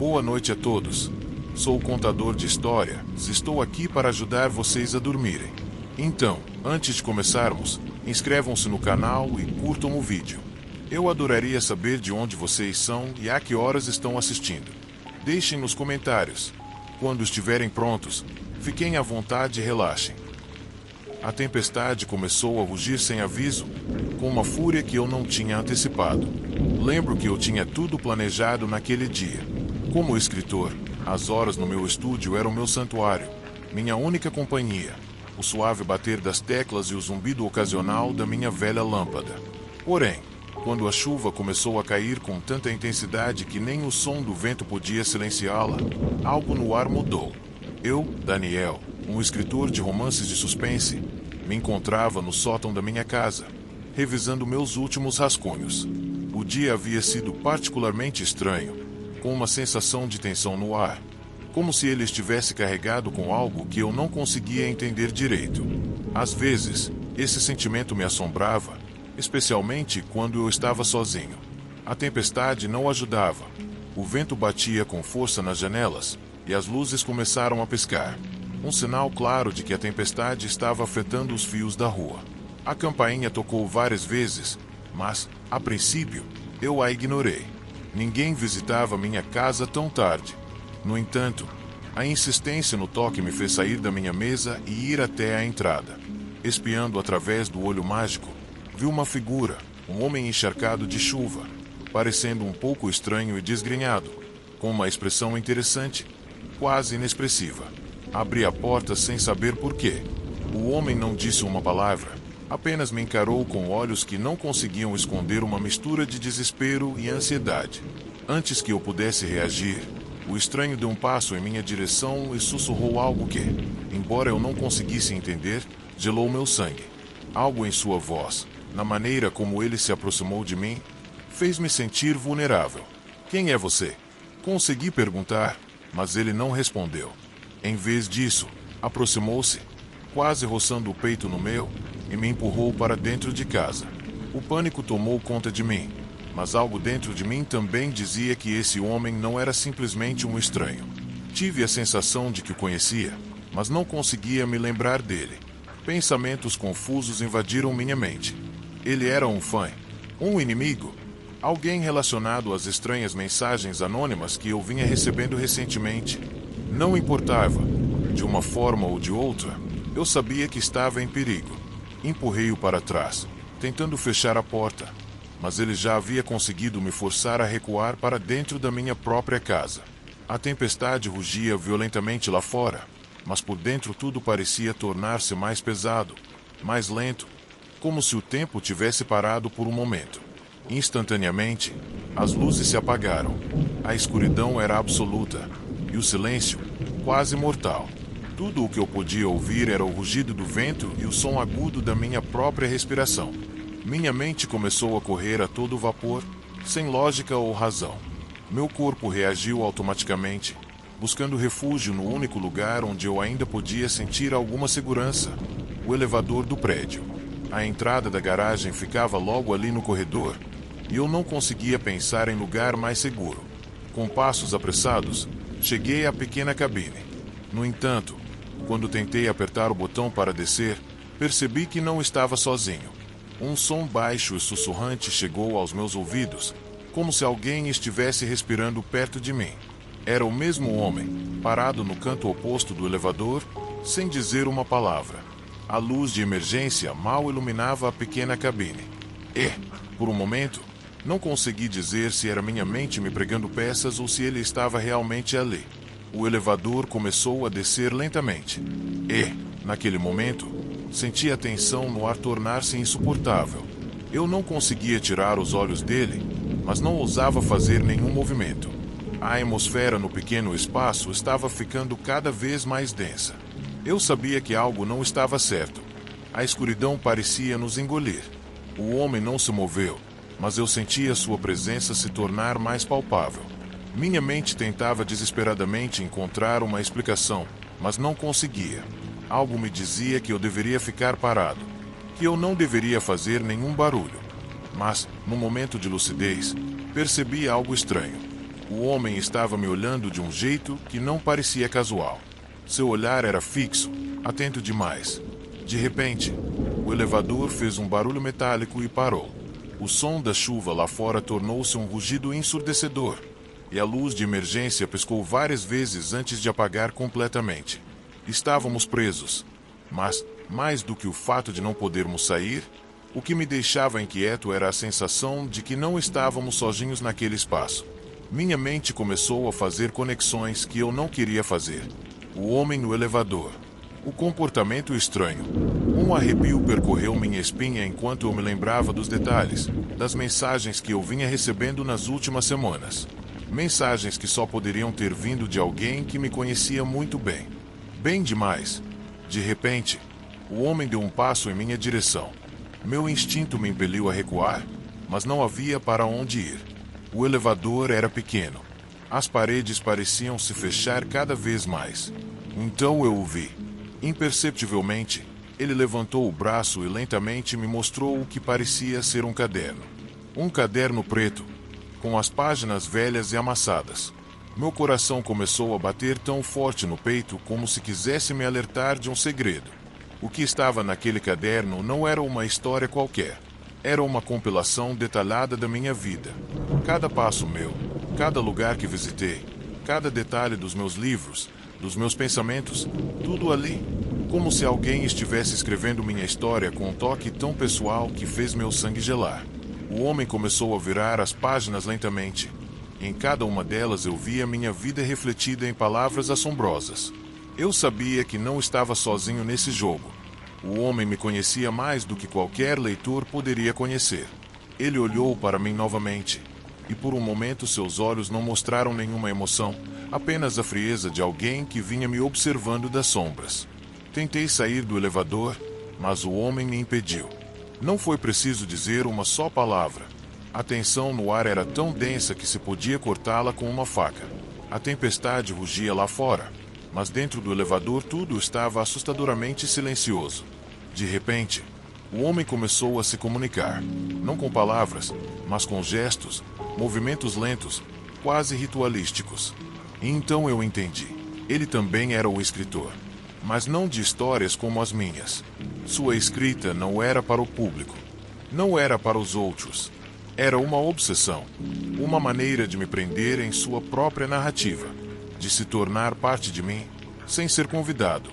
Boa noite a todos. Sou o contador de histórias. Estou aqui para ajudar vocês a dormirem. Então, antes de começarmos, inscrevam-se no canal e curtam o vídeo. Eu adoraria saber de onde vocês são e a que horas estão assistindo. Deixem nos comentários. Quando estiverem prontos, fiquem à vontade e relaxem. A tempestade começou a rugir sem aviso, com uma fúria que eu não tinha antecipado. Lembro que eu tinha tudo planejado naquele dia. Como escritor, as horas no meu estúdio eram meu santuário, minha única companhia, o suave bater das teclas e o zumbido ocasional da minha velha lâmpada. Porém, quando a chuva começou a cair com tanta intensidade que nem o som do vento podia silenciá-la, algo no ar mudou. Eu, Daniel, um escritor de romances de suspense, me encontrava no sótão da minha casa, revisando meus últimos rascunhos. O dia havia sido particularmente estranho, com uma sensação de tensão no ar, como se ele estivesse carregado com algo que eu não conseguia entender direito. Às vezes, esse sentimento me assombrava, especialmente quando eu estava sozinho. A tempestade não ajudava. O vento batia com força nas janelas e as luzes começaram a piscar. Um sinal claro de que a tempestade estava afetando os fios da rua. A campainha tocou várias vezes, mas, a princípio, eu a ignorei. Ninguém visitava minha casa tão tarde. No entanto, a insistência no toque me fez sair da minha mesa e ir até a entrada. Espiando através do olho mágico, vi uma figura, um homem encharcado de chuva, parecendo um pouco estranho e desgrenhado, com uma expressão interessante, quase inexpressiva. Abri a porta sem saber porquê. O homem não disse uma palavra, apenas me encarou com olhos que não conseguiam esconder uma mistura de desespero e ansiedade. Antes que eu pudesse reagir, o estranho deu um passo em minha direção e sussurrou algo que, embora eu não conseguisse entender, gelou meu sangue. Algo em sua voz, na maneira como ele se aproximou de mim, fez-me sentir vulnerável. Quem é você? Consegui perguntar, mas ele não respondeu. Em vez disso, aproximou-se, quase roçando o peito no meu, e me empurrou para dentro de casa. O pânico tomou conta de mim, mas algo dentro de mim também dizia que esse homem não era simplesmente um estranho. Tive a sensação de que o conhecia, mas não conseguia me lembrar dele. Pensamentos confusos invadiram minha mente. Ele era um fã, um inimigo, alguém relacionado às estranhas mensagens anônimas que eu vinha recebendo recentemente. Não importava, de uma forma ou de outra, eu sabia que estava em perigo. Empurrei-o para trás, tentando fechar a porta, mas ele já havia conseguido me forçar a recuar para dentro da minha própria casa. A tempestade rugia violentamente lá fora, mas por dentro tudo parecia tornar-se mais pesado, mais lento, como se o tempo tivesse parado por um momento. Instantaneamente, as luzes se apagaram. A escuridão era absoluta, e o silêncio, quase mortal. Tudo o que eu podia ouvir era o rugido do vento e o som agudo da minha própria respiração. Minha mente começou a correr a todo vapor, sem lógica ou razão. Meu corpo reagiu automaticamente, buscando refúgio no único lugar onde eu ainda podia sentir alguma segurança: o elevador do prédio. A entrada da garagem ficava logo ali no corredor, e eu não conseguia pensar em lugar mais seguro. Com passos apressados, cheguei à pequena cabine. No entanto, quando tentei apertar o botão para descer, percebi que não estava sozinho. Um som baixo e sussurrante chegou aos meus ouvidos, como se alguém estivesse respirando perto de mim. Era o mesmo homem, parado no canto oposto do elevador, sem dizer uma palavra. A luz de emergência mal iluminava a pequena cabine. E, por um momento, não consegui dizer se era minha mente me pregando peças ou se ele estava realmente ali. O elevador começou a descer lentamente. E, naquele momento, senti a tensão no ar tornar-se insuportável. Eu não conseguia tirar os olhos dele, mas não ousava fazer nenhum movimento. A atmosfera no pequeno espaço estava ficando cada vez mais densa. Eu sabia que algo não estava certo. A escuridão parecia nos engolir. O homem não se moveu, mas eu sentia sua presença se tornar mais palpável. Minha mente tentava desesperadamente encontrar uma explicação, mas não conseguia. Algo me dizia que eu deveria ficar parado, que eu não deveria fazer nenhum barulho. Mas, no momento de lucidez, percebi algo estranho. O homem estava me olhando de um jeito que não parecia casual. Seu olhar era fixo, atento demais. De repente, o elevador fez um barulho metálico e parou. O som da chuva lá fora tornou-se um rugido ensurdecedor, e a luz de emergência piscou várias vezes antes de apagar completamente. Estávamos presos, mas, mais do que o fato de não podermos sair, o que me deixava inquieto era a sensação de que não estávamos sozinhos naquele espaço. Minha mente começou a fazer conexões que eu não queria fazer. O homem no elevador. O comportamento estranho. Um arrepio percorreu minha espinha enquanto eu me lembrava dos detalhes, das mensagens que eu vinha recebendo nas últimas semanas. Mensagens que só poderiam ter vindo de alguém que me conhecia muito bem. Bem demais. De repente, o homem deu um passo em minha direção. Meu instinto me impeliu a recuar, mas não havia para onde ir. O elevador era pequeno. As paredes pareciam se fechar cada vez mais. Então eu o vi. Imperceptivelmente, ele levantou o braço e lentamente me mostrou o que parecia ser um caderno. Um caderno preto, com as páginas velhas e amassadas. Meu coração começou a bater tão forte no peito como se quisesse me alertar de um segredo. O que estava naquele caderno não era uma história qualquer. Era uma compilação detalhada da minha vida. Cada passo meu, cada lugar que visitei, cada detalhe dos meus livros, dos meus pensamentos, tudo ali. Como se alguém estivesse escrevendo minha história com um toque tão pessoal que fez meu sangue gelar. O homem começou a virar as páginas lentamente. Em cada uma delas eu via minha vida refletida em palavras assombrosas. Eu sabia que não estava sozinho nesse jogo. O homem me conhecia mais do que qualquer leitor poderia conhecer. Ele olhou para mim novamente, e por um momento seus olhos não mostraram nenhuma emoção, apenas a frieza de alguém que vinha me observando das sombras. Tentei sair do elevador, mas o homem me impediu. Não foi preciso dizer uma só palavra. A tensão no ar era tão densa que se podia cortá-la com uma faca. A tempestade rugia lá fora, mas dentro do elevador tudo estava assustadoramente silencioso. De repente, o homem começou a se comunicar, não com palavras, mas com gestos, movimentos lentos, quase ritualísticos. E então eu entendi. Ele também era o escritor, mas não de histórias como as minhas. Sua escrita não era para o público, não era para os outros. Era uma obsessão, uma maneira de me prender em sua própria narrativa, de se tornar parte de mim, sem ser convidado.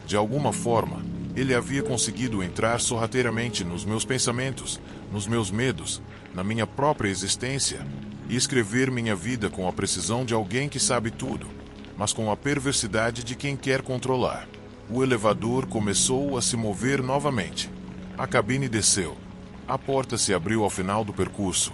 De alguma forma, ele havia conseguido entrar sorrateiramente nos meus pensamentos, nos meus medos, na minha própria existência, e escrever minha vida com a precisão de alguém que sabe tudo, mas com a perversidade de quem quer controlar. O elevador começou a se mover novamente. A cabine desceu. A porta se abriu ao final do percurso.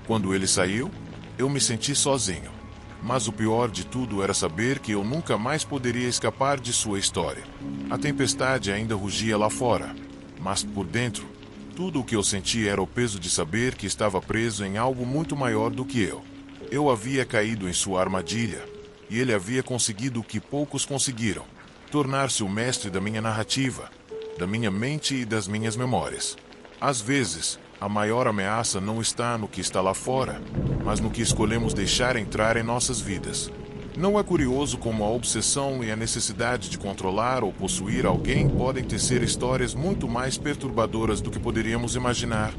Quando ele saiu, eu me senti sozinho. Mas o pior de tudo era saber que eu nunca mais poderia escapar de sua história. A tempestade ainda rugia lá fora, mas por dentro, tudo o que eu sentia era o peso de saber que estava preso em algo muito maior do que eu. Eu havia caído em sua armadilha, e ele havia conseguido o que poucos conseguiram: tornar-se o mestre da minha narrativa, da minha mente e das minhas memórias. Às vezes, a maior ameaça não está no que está lá fora, mas no que escolhemos deixar entrar em nossas vidas. Não é curioso como a obsessão e a necessidade de controlar ou possuir alguém podem tecer histórias muito mais perturbadoras do que poderíamos imaginar?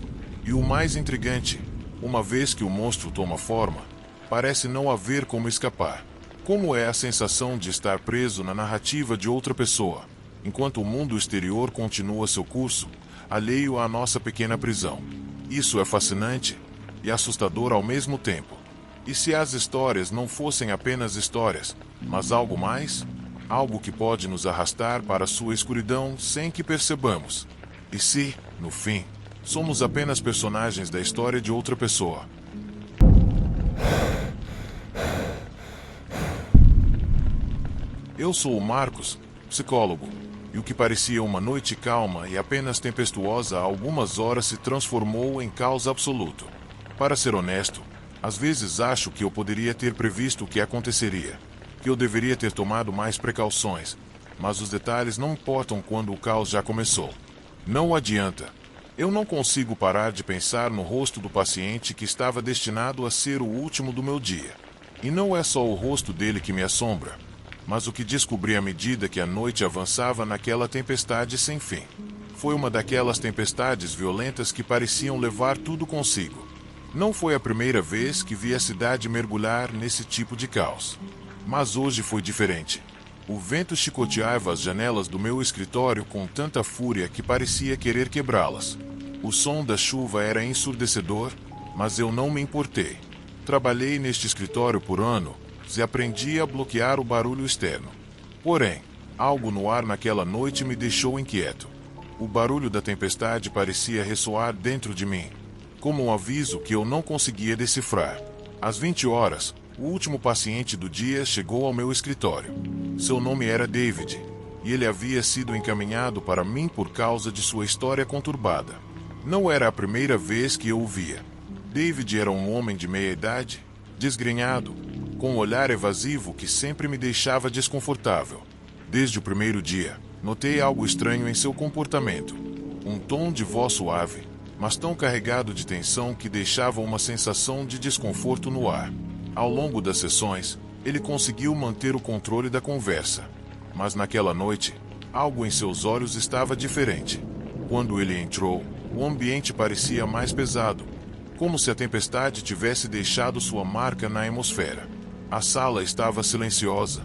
E o mais intrigante, uma vez que o monstro toma forma, parece não haver como escapar. Como é a sensação de estar preso na narrativa de outra pessoa, enquanto o mundo exterior continua seu curso, alheio à nossa pequena prisão. Isso é fascinante e assustador ao mesmo tempo. E se as histórias não fossem apenas histórias, mas algo mais? Algo que pode nos arrastar para sua escuridão sem que percebamos. E se, no fim, somos apenas personagens da história de outra pessoa? Eu sou o Marcos, psicólogo. E o que parecia uma noite calma e apenas tempestuosa há algumas horas se transformou em caos absoluto. Para ser honesto, às vezes acho que eu poderia ter previsto o que aconteceria, que eu deveria ter tomado mais precauções, mas os detalhes não importam quando o caos já começou. Não adianta. Eu não consigo parar de pensar no rosto do paciente que estava destinado a ser o último do meu dia. E não é só o rosto dele que me assombra, mas o que descobri à medida que a noite avançava naquela tempestade sem fim. Foi uma daquelas tempestades violentas que pareciam levar tudo consigo. Não foi a primeira vez que vi a cidade mergulhar nesse tipo de caos. Mas hoje foi diferente. O vento chicoteava as janelas do meu escritório com tanta fúria que parecia querer quebrá-las. O som da chuva era ensurdecedor, mas eu não me importei. Trabalhei neste escritório por anos e aprendi a bloquear o barulho externo. Porém, algo no ar naquela noite me deixou inquieto. O barulho da tempestade parecia ressoar dentro de mim, como um aviso que eu não conseguia decifrar. Às 20 horas, o último paciente do dia chegou ao meu escritório. Seu nome era David, e ele havia sido encaminhado para mim por causa de sua história conturbada. Não era a primeira vez que eu o via. David era um homem de meia-idade, desgrenhado, com um olhar evasivo que sempre me deixava desconfortável. Desde o primeiro dia, notei algo estranho em seu comportamento. Um tom de voz suave, mas tão carregado de tensão que deixava uma sensação de desconforto no ar. Ao longo das sessões, ele conseguiu manter o controle da conversa. Mas naquela noite, algo em seus olhos estava diferente. Quando ele entrou, o ambiente parecia mais pesado, como se a tempestade tivesse deixado sua marca na atmosfera. A sala estava silenciosa,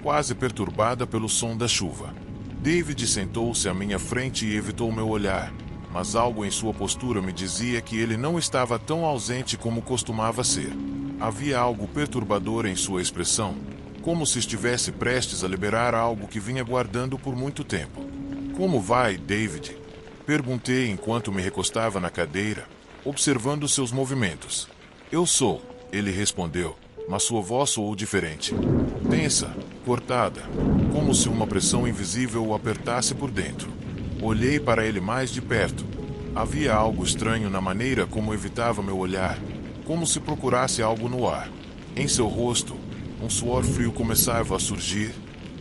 quase perturbada pelo som da chuva. David sentou-se à minha frente e evitou meu olhar, mas algo em sua postura me dizia que ele não estava tão ausente como costumava ser. Havia algo perturbador em sua expressão, como se estivesse prestes a liberar algo que vinha guardando por muito tempo. "Como vai, David?" perguntei enquanto me recostava na cadeira, observando seus movimentos. "Eu sou", ele respondeu, mas sua voz soou diferente. Tensa, cortada, como se uma pressão invisível o apertasse por dentro. Olhei para ele mais de perto. Havia algo estranho na maneira como evitava meu olhar, como se procurasse algo no ar. Em seu rosto, um suor frio começava a surgir,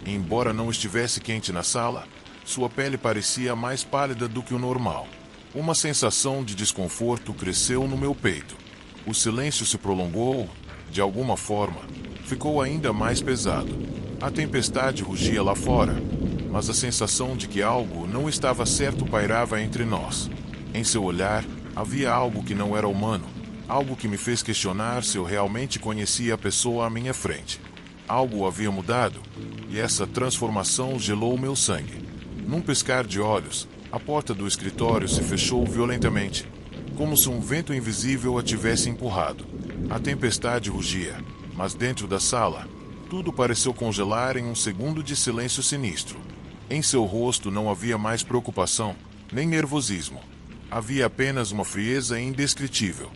e embora não estivesse quente na sala, sua pele parecia mais pálida do que o normal. Uma sensação de desconforto cresceu no meu peito. O silêncio se prolongou, de alguma forma, ficou ainda mais pesado. A tempestade rugia lá fora, mas a sensação de que algo não estava certo pairava entre nós. Em seu olhar, havia algo que não era humano, algo que me fez questionar se eu realmente conhecia a pessoa à minha frente. Algo havia mudado, e essa transformação gelou meu sangue. Num piscar de olhos, a porta do escritório se fechou violentamente, como se um vento invisível a tivesse empurrado. A tempestade rugia, mas dentro da sala, tudo pareceu congelar em um segundo de silêncio sinistro. Em seu rosto não havia mais preocupação, nem nervosismo. Havia apenas uma frieza indescritível.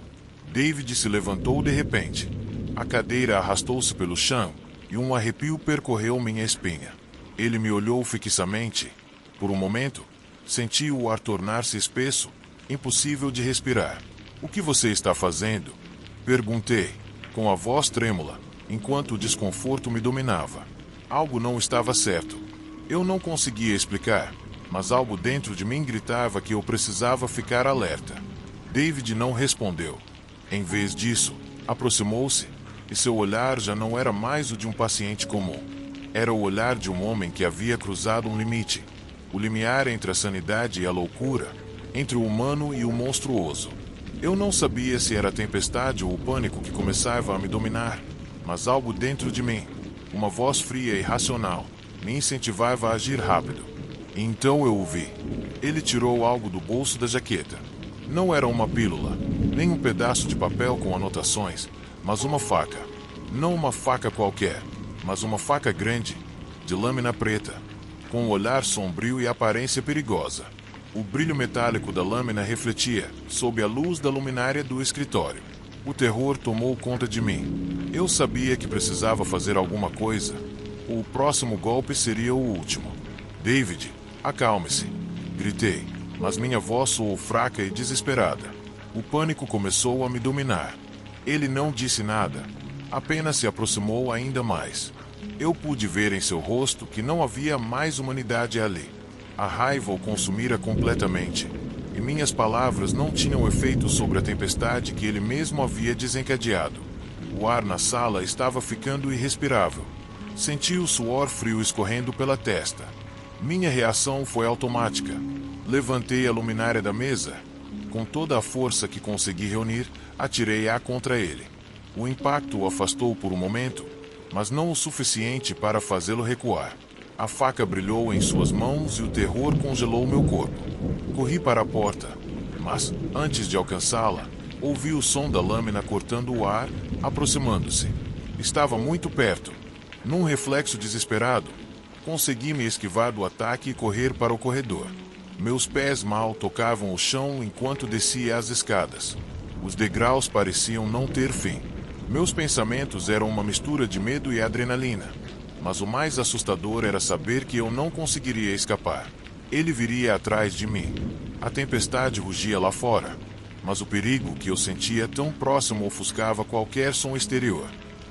David se levantou de repente. A cadeira arrastou-se pelo chão, e um arrepio percorreu minha espinha. Ele me olhou fixamente. Por um momento, senti o ar tornar-se espesso, impossível de respirar. "O que você está fazendo?" perguntei, com a voz trêmula, enquanto o desconforto me dominava. Algo não estava certo. Eu não conseguia explicar, mas algo dentro de mim gritava que eu precisava ficar alerta. David não respondeu. Em vez disso, aproximou-se, e seu olhar já não era mais o de um paciente comum. Era o olhar de um homem que havia cruzado um limite. O limiar entre a sanidade e a loucura, entre o humano e o monstruoso. Eu não sabia se era a tempestade ou o pânico que começava a me dominar, mas algo dentro de mim, uma voz fria e racional, me incentivava a agir rápido. E então eu o vi. Ele tirou algo do bolso da jaqueta. Não era uma pílula, nem um pedaço de papel com anotações, mas uma faca. Não uma faca qualquer, mas uma faca grande, de lâmina preta, com um olhar sombrio e aparência perigosa. O brilho metálico da lâmina refletia, sob a luz da luminária do escritório. O terror tomou conta de mim. Eu sabia que precisava fazer alguma coisa. O próximo golpe seria o último. "David, acalme-se", gritei, mas minha voz soou fraca e desesperada. O pânico começou a me dominar. Ele não disse nada, apenas se aproximou ainda mais. Eu pude ver em seu rosto que não havia mais humanidade ali. A raiva o consumira completamente, e minhas palavras não tinham efeito sobre a tempestade que ele mesmo havia desencadeado. O ar na sala estava ficando irrespirável. Senti o suor frio escorrendo pela testa. Minha reação foi automática. Levantei a luminária da mesa. Com toda a força que consegui reunir, atirei-a contra ele. O impacto o afastou por um momento, mas não o suficiente para fazê-lo recuar. A faca brilhou em suas mãos e o terror congelou meu corpo. Corri para a porta, mas, antes de alcançá-la, ouvi o som da lâmina cortando o ar, aproximando-se. Estava muito perto. Num reflexo desesperado, consegui me esquivar do ataque e correr para o corredor. Meus pés mal tocavam o chão enquanto descia as escadas. Os degraus pareciam não ter fim. Meus pensamentos eram uma mistura de medo e adrenalina. Mas o mais assustador era saber que eu não conseguiria escapar. Ele viria atrás de mim. A tempestade rugia lá fora, mas o perigo que eu sentia tão próximo ofuscava qualquer som exterior.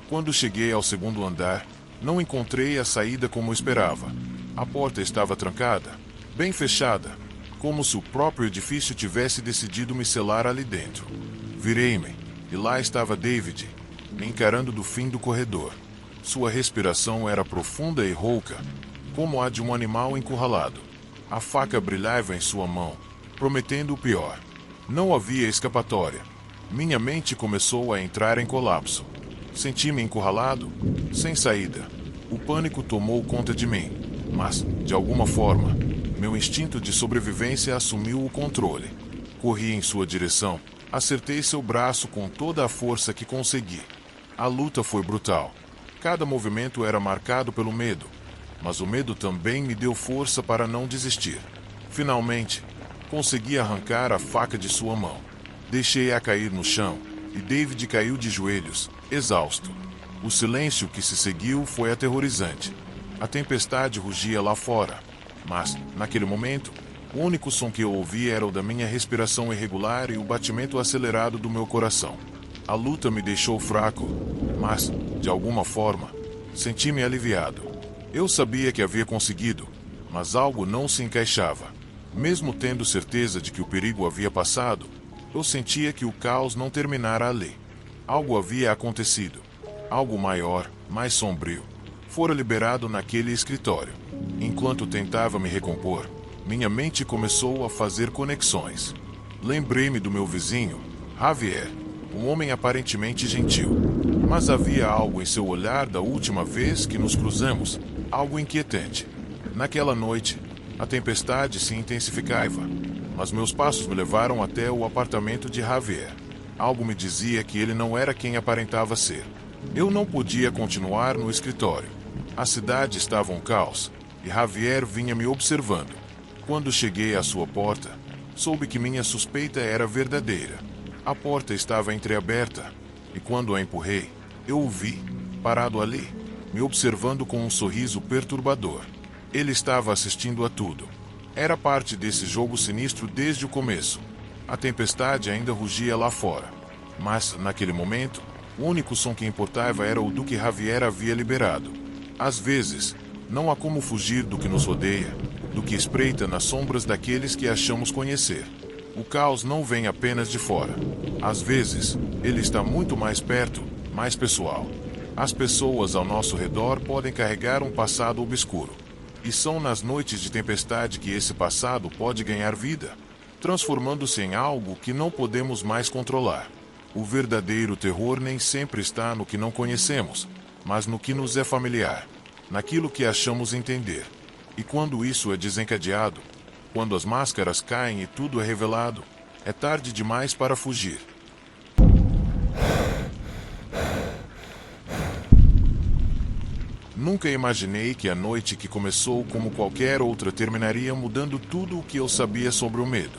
Quando cheguei ao segundo andar, não encontrei a saída como esperava. A porta estava trancada, bem fechada, como se o próprio edifício tivesse decidido me selar ali dentro. Virei-me, e lá estava David, me encarando do fim do corredor. Sua respiração era profunda e rouca, como a de um animal encurralado. A faca brilhava em sua mão, prometendo o pior. Não havia escapatória. Minha mente começou a entrar em colapso. Senti-me encurralado, sem saída. O pânico tomou conta de mim, mas, de alguma forma, meu instinto de sobrevivência assumiu o controle. Corri em sua direção, acertei seu braço com toda a força que consegui. A luta foi brutal. Cada movimento era marcado pelo medo, mas o medo também me deu força para não desistir. Finalmente, consegui arrancar a faca de sua mão. Deixei-a cair no chão, e David caiu de joelhos, exausto. O silêncio que se seguiu foi aterrorizante. A tempestade rugia lá fora, mas, naquele momento, o único som que eu ouvia era o da minha respiração irregular e o batimento acelerado do meu coração. A luta me deixou fraco, mas, de alguma forma, senti-me aliviado. Eu sabia que havia conseguido, mas algo não se encaixava. Mesmo tendo certeza de que o perigo havia passado, eu sentia que o caos não terminara ali. Algo havia acontecido. Algo maior, mais sombrio, fora liberado naquele escritório. Enquanto tentava me recompor, minha mente começou a fazer conexões. Lembrei-me do meu vizinho, Javier, um homem aparentemente gentil. Mas havia algo em seu olhar da última vez que nos cruzamos, algo inquietante. Naquela noite, a tempestade se intensificava, mas meus passos me levaram até o apartamento de Javier. Algo me dizia que ele não era quem aparentava ser. Eu não podia continuar no escritório. A cidade estava um caos, e Javier vinha me observando. Quando cheguei à sua porta, soube que minha suspeita era verdadeira. A porta estava entreaberta, e quando a empurrei, eu o vi, parado ali, me observando com um sorriso perturbador. Ele estava assistindo a tudo. Era parte desse jogo sinistro desde o começo. A tempestade ainda rugia lá fora. Mas, naquele momento, o único som que importava era o do que Javier havia liberado. Às vezes, não há como fugir do que nos rodeia, do que espreita nas sombras daqueles que achamos conhecer. O caos não vem apenas de fora. Às vezes, ele está muito mais perto, mais pessoal. As pessoas ao nosso redor podem carregar um passado obscuro. E são nas noites de tempestade que esse passado pode ganhar vida, transformando-se em algo que não podemos mais controlar. O verdadeiro terror nem sempre está no que não conhecemos, mas no que nos é familiar, naquilo que achamos entender. E quando isso é desencadeado, quando as máscaras caem e tudo é revelado, é tarde demais para fugir. Nunca imaginei que a noite que começou como qualquer outra terminaria mudando tudo o que eu sabia sobre o medo.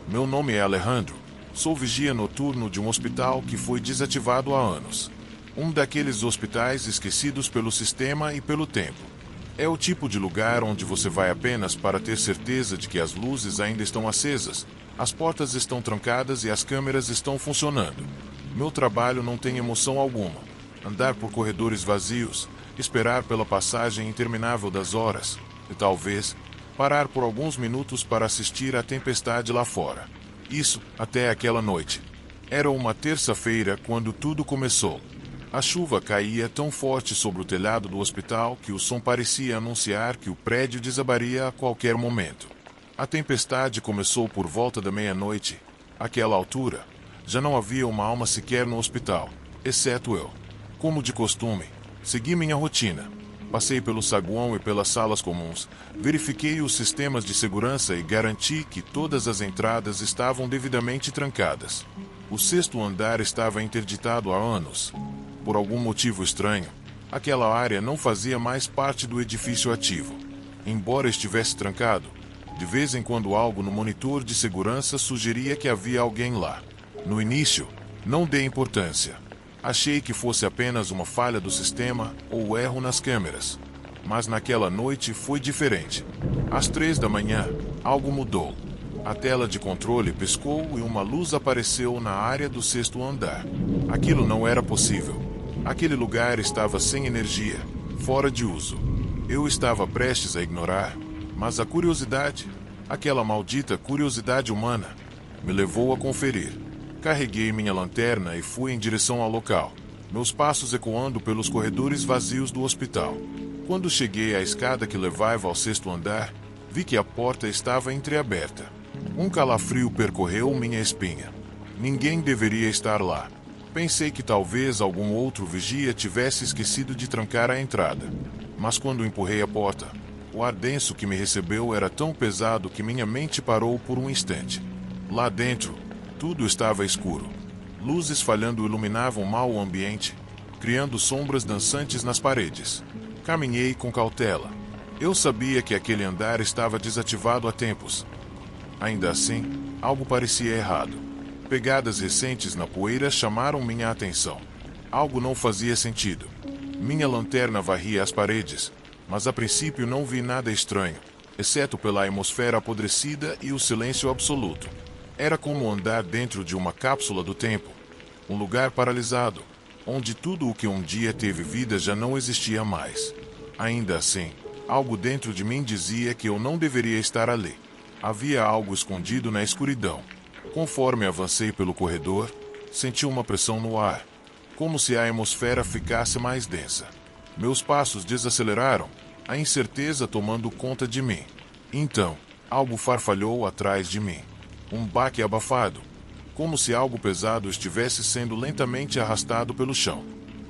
Meu nome é Alejandro. Sou vigia noturno de um hospital que foi desativado há anos. Um daqueles hospitais esquecidos pelo sistema e pelo tempo. É o tipo de lugar onde você vai apenas para ter certeza de que as luzes ainda estão acesas, as portas estão trancadas e as câmeras estão funcionando. Meu trabalho não tem emoção alguma. Andar por corredores vazios, esperar pela passagem interminável das horas, e talvez, Parar por alguns minutos para assistir à tempestade lá fora. Isso, até aquela noite. Era uma terça-feira quando tudo começou. A chuva caía tão forte sobre o telhado do hospital que o som parecia anunciar que o prédio desabaria a qualquer momento. A tempestade começou por volta da meia-noite. Àquela altura, já não havia uma alma sequer no hospital, exceto eu. Como de costume, segui minha rotina. Passei pelo saguão e pelas salas comuns, verifiquei os sistemas de segurança e garanti que todas as entradas estavam devidamente trancadas. O sexto andar estava interditado há anos. Por algum motivo estranho, aquela área não fazia mais parte do edifício ativo. Embora estivesse trancado, de vez em quando algo no monitor de segurança sugeria que havia alguém lá. No início, não dei importância. Achei que fosse apenas uma falha do sistema ou erro nas câmeras. Mas naquela noite foi diferente. Às 3 da manhã, algo mudou. A tela de controle piscou e uma luz apareceu na área do sexto andar. Aquilo não era possível. Aquele lugar estava sem energia, fora de uso. Eu estava prestes a ignorar, mas a curiosidade, aquela maldita curiosidade humana, me levou a conferir. Carreguei minha lanterna e fui em direção ao local, meus passos ecoando pelos corredores vazios do hospital. Quando cheguei à escada que levava ao sexto andar, vi que a porta estava entreaberta. Um calafrio percorreu minha espinha. Ninguém deveria estar lá. Pensei que talvez algum outro vigia tivesse esquecido de trancar a entrada. Mas quando empurrei a porta, o ar denso que me recebeu era tão pesado que minha mente parou por um instante. Lá dentro, tudo estava escuro. Luzes falhando iluminavam mal o ambiente, criando sombras dançantes nas paredes. Caminhei com cautela. Eu sabia que aquele andar estava desativado há tempos. Ainda assim, algo parecia errado. Pegadas recentes na poeira chamaram minha atenção. Algo não fazia sentido. Minha lanterna varria as paredes, mas a princípio não vi nada estranho, exceto pela atmosfera apodrecida e o silêncio absoluto. Era como andar dentro de uma cápsula do tempo, um lugar paralisado, onde tudo o que um dia teve vida já não existia mais. Ainda assim, algo dentro de mim dizia que eu não deveria estar ali. Havia algo escondido na escuridão. Conforme avancei pelo corredor, senti uma pressão no ar, como se a atmosfera ficasse mais densa. Meus passos desaceleraram, a incerteza tomando conta de mim. Então, algo farfalhou atrás de mim. Um baque abafado, como se algo pesado estivesse sendo lentamente arrastado pelo chão.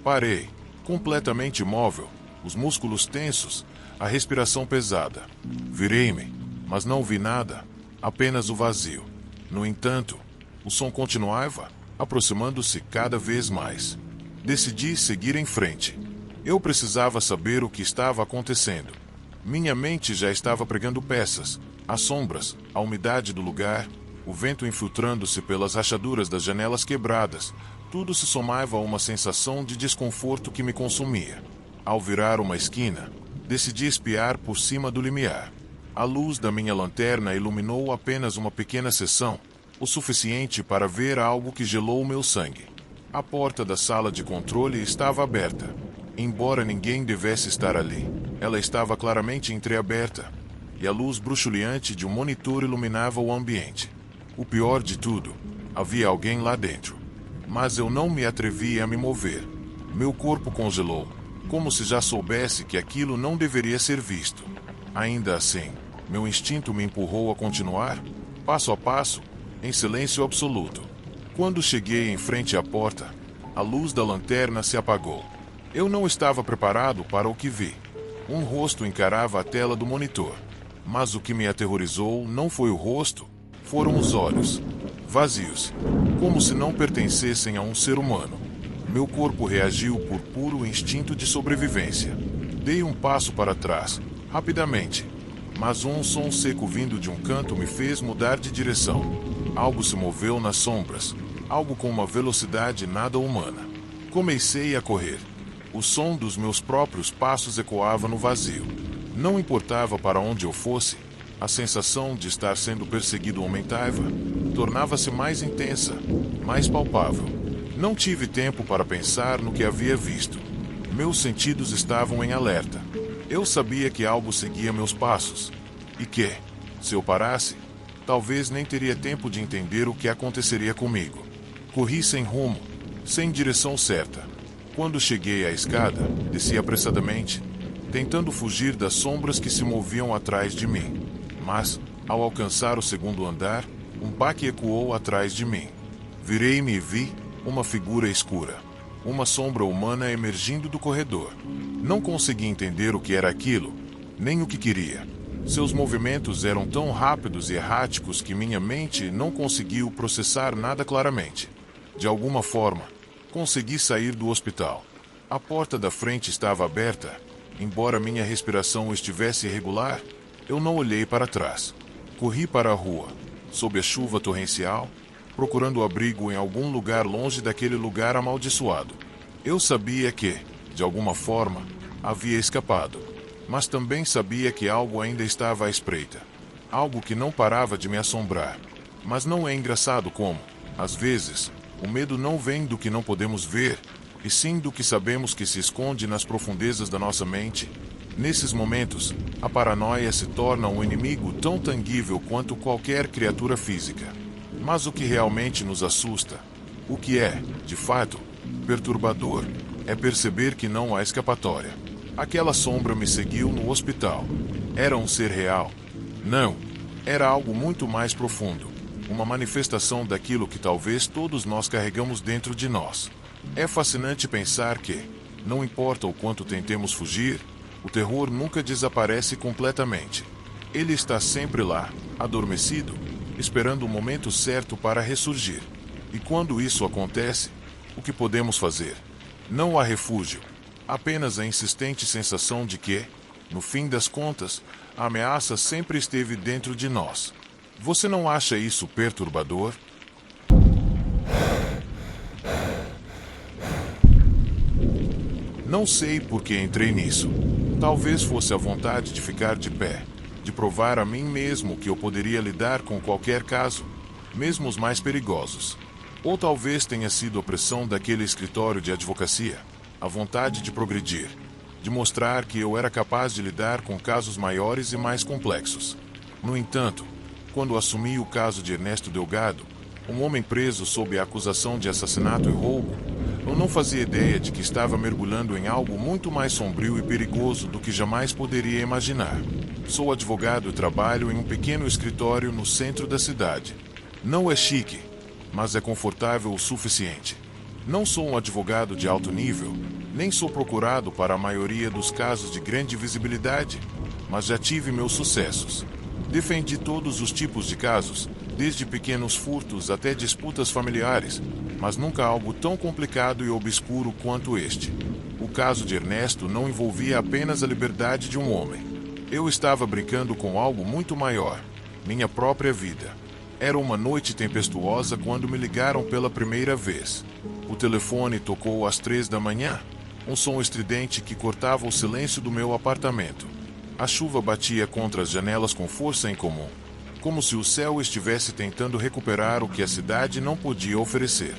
Parei, completamente imóvel, os músculos tensos, a respiração pesada. Virei-me, mas não vi nada, apenas o vazio. No entanto, o som continuava, aproximando-se cada vez mais. Decidi seguir em frente. Eu precisava saber o que estava acontecendo. Minha mente já estava pregando peças, as sombras, a umidade do lugar, o vento infiltrando-se pelas rachaduras das janelas quebradas. Tudo se somava a uma sensação de desconforto que me consumia. Ao virar uma esquina, decidi espiar por cima do limiar. A luz da minha lanterna iluminou apenas uma pequena seção, o suficiente para ver algo que gelou meu sangue. A porta da sala de controle estava aberta. Embora ninguém devesse estar ali, ela estava claramente entreaberta, e a luz bruxuleante de um monitor iluminava o ambiente. O pior de tudo, havia alguém lá dentro. Mas eu não me atrevi a me mover. Meu corpo congelou, como se já soubesse que aquilo não deveria ser visto. Ainda assim, meu instinto me empurrou a continuar, passo a passo, em silêncio absoluto. Quando cheguei em frente à porta, a luz da lanterna se apagou. Eu não estava preparado para o que vi. Um rosto encarava a tela do monitor. Mas o que me aterrorizou não foi o rosto, foram os olhos. Vazios, como se não pertencessem a um ser humano. Meu corpo reagiu por puro instinto de sobrevivência. Dei um passo para trás, rapidamente. Mas um som seco vindo de um canto me fez mudar de direção. Algo se moveu nas sombras, algo com uma velocidade nada humana. Comecei a correr. O som dos meus próprios passos ecoava no vazio. Não importava para onde eu fosse, a sensação de estar sendo perseguido aumentava, tornava-se mais intensa, mais palpável. Não tive tempo para pensar no que havia visto. Meus sentidos estavam em alerta. Eu sabia que algo seguia meus passos, e que, se eu parasse, talvez nem teria tempo de entender o que aconteceria comigo. Corri sem rumo, sem direção certa. Quando cheguei à escada, desci apressadamente, tentando fugir das sombras que se moviam atrás de mim. Mas, ao alcançar o segundo andar, um baque ecoou atrás de mim. Virei-me e vi uma figura escura, uma sombra humana emergindo do corredor. Não consegui entender o que era aquilo, nem o que queria. Seus movimentos eram tão rápidos e erráticos que minha mente não conseguiu processar nada claramente. De alguma forma, consegui sair do hospital. A porta da frente estava aberta. Embora minha respiração estivesse irregular, eu não olhei para trás. Corri para a rua, sob a chuva torrencial, procurando abrigo em algum lugar longe daquele lugar amaldiçoado. Eu sabia que, de alguma forma, havia escapado, mas também sabia que algo ainda estava à espreita. Algo que não parava de me assombrar. Mas não é engraçado como, às vezes, o medo não vem do que não podemos ver, e sim do que sabemos que se esconde nas profundezas da nossa mente. Nesses momentos, a paranoia se torna um inimigo tão tangível quanto qualquer criatura física. Mas o que realmente nos assusta, o que é, de fato, perturbador, é perceber que não há escapatória. Aquela sombra me seguiu no hospital. Era um ser real? Não. Era algo muito mais profundo. Uma manifestação daquilo que talvez todos nós carregamos dentro de nós. É fascinante pensar que, não importa o quanto tentemos fugir, o terror nunca desaparece completamente. Ele está sempre lá, adormecido, esperando o momento certo para ressurgir. E quando isso acontece, o que podemos fazer? Não há refúgio, apenas a insistente sensação de que, no fim das contas, a ameaça sempre esteve dentro de nós. Você não acha isso perturbador? Não sei por que entrei nisso. Talvez fosse a vontade de ficar de pé, de provar a mim mesmo que eu poderia lidar com qualquer caso, mesmo os mais perigosos. Ou talvez tenha sido a pressão daquele escritório de advocacia, a vontade de progredir, de mostrar que eu era capaz de lidar com casos maiores e mais complexos. No entanto, quando assumi o caso de Ernesto Delgado, um homem preso sob a acusação de assassinato e roubo, eu não fazia ideia de que estava mergulhando em algo muito mais sombrio e perigoso do que jamais poderia imaginar. Sou advogado e trabalho em um pequeno escritório no centro da cidade. Não é chique, mas é confortável o suficiente. Não sou um advogado de alto nível, nem sou procurado para a maioria dos casos de grande visibilidade, mas já tive meus sucessos. Defendi todos os tipos de casos, desde pequenos furtos até disputas familiares, mas nunca algo tão complicado e obscuro quanto este. O caso de Ernesto não envolvia apenas a liberdade de um homem. Eu estava brincando com algo muito maior, minha própria vida. Era uma noite tempestuosa quando me ligaram pela primeira vez. O telefone tocou às 3 da manhã, um som estridente que cortava o silêncio do meu apartamento. A chuva batia contra as janelas com força incomum, como se o céu estivesse tentando recuperar o que a cidade não podia oferecer.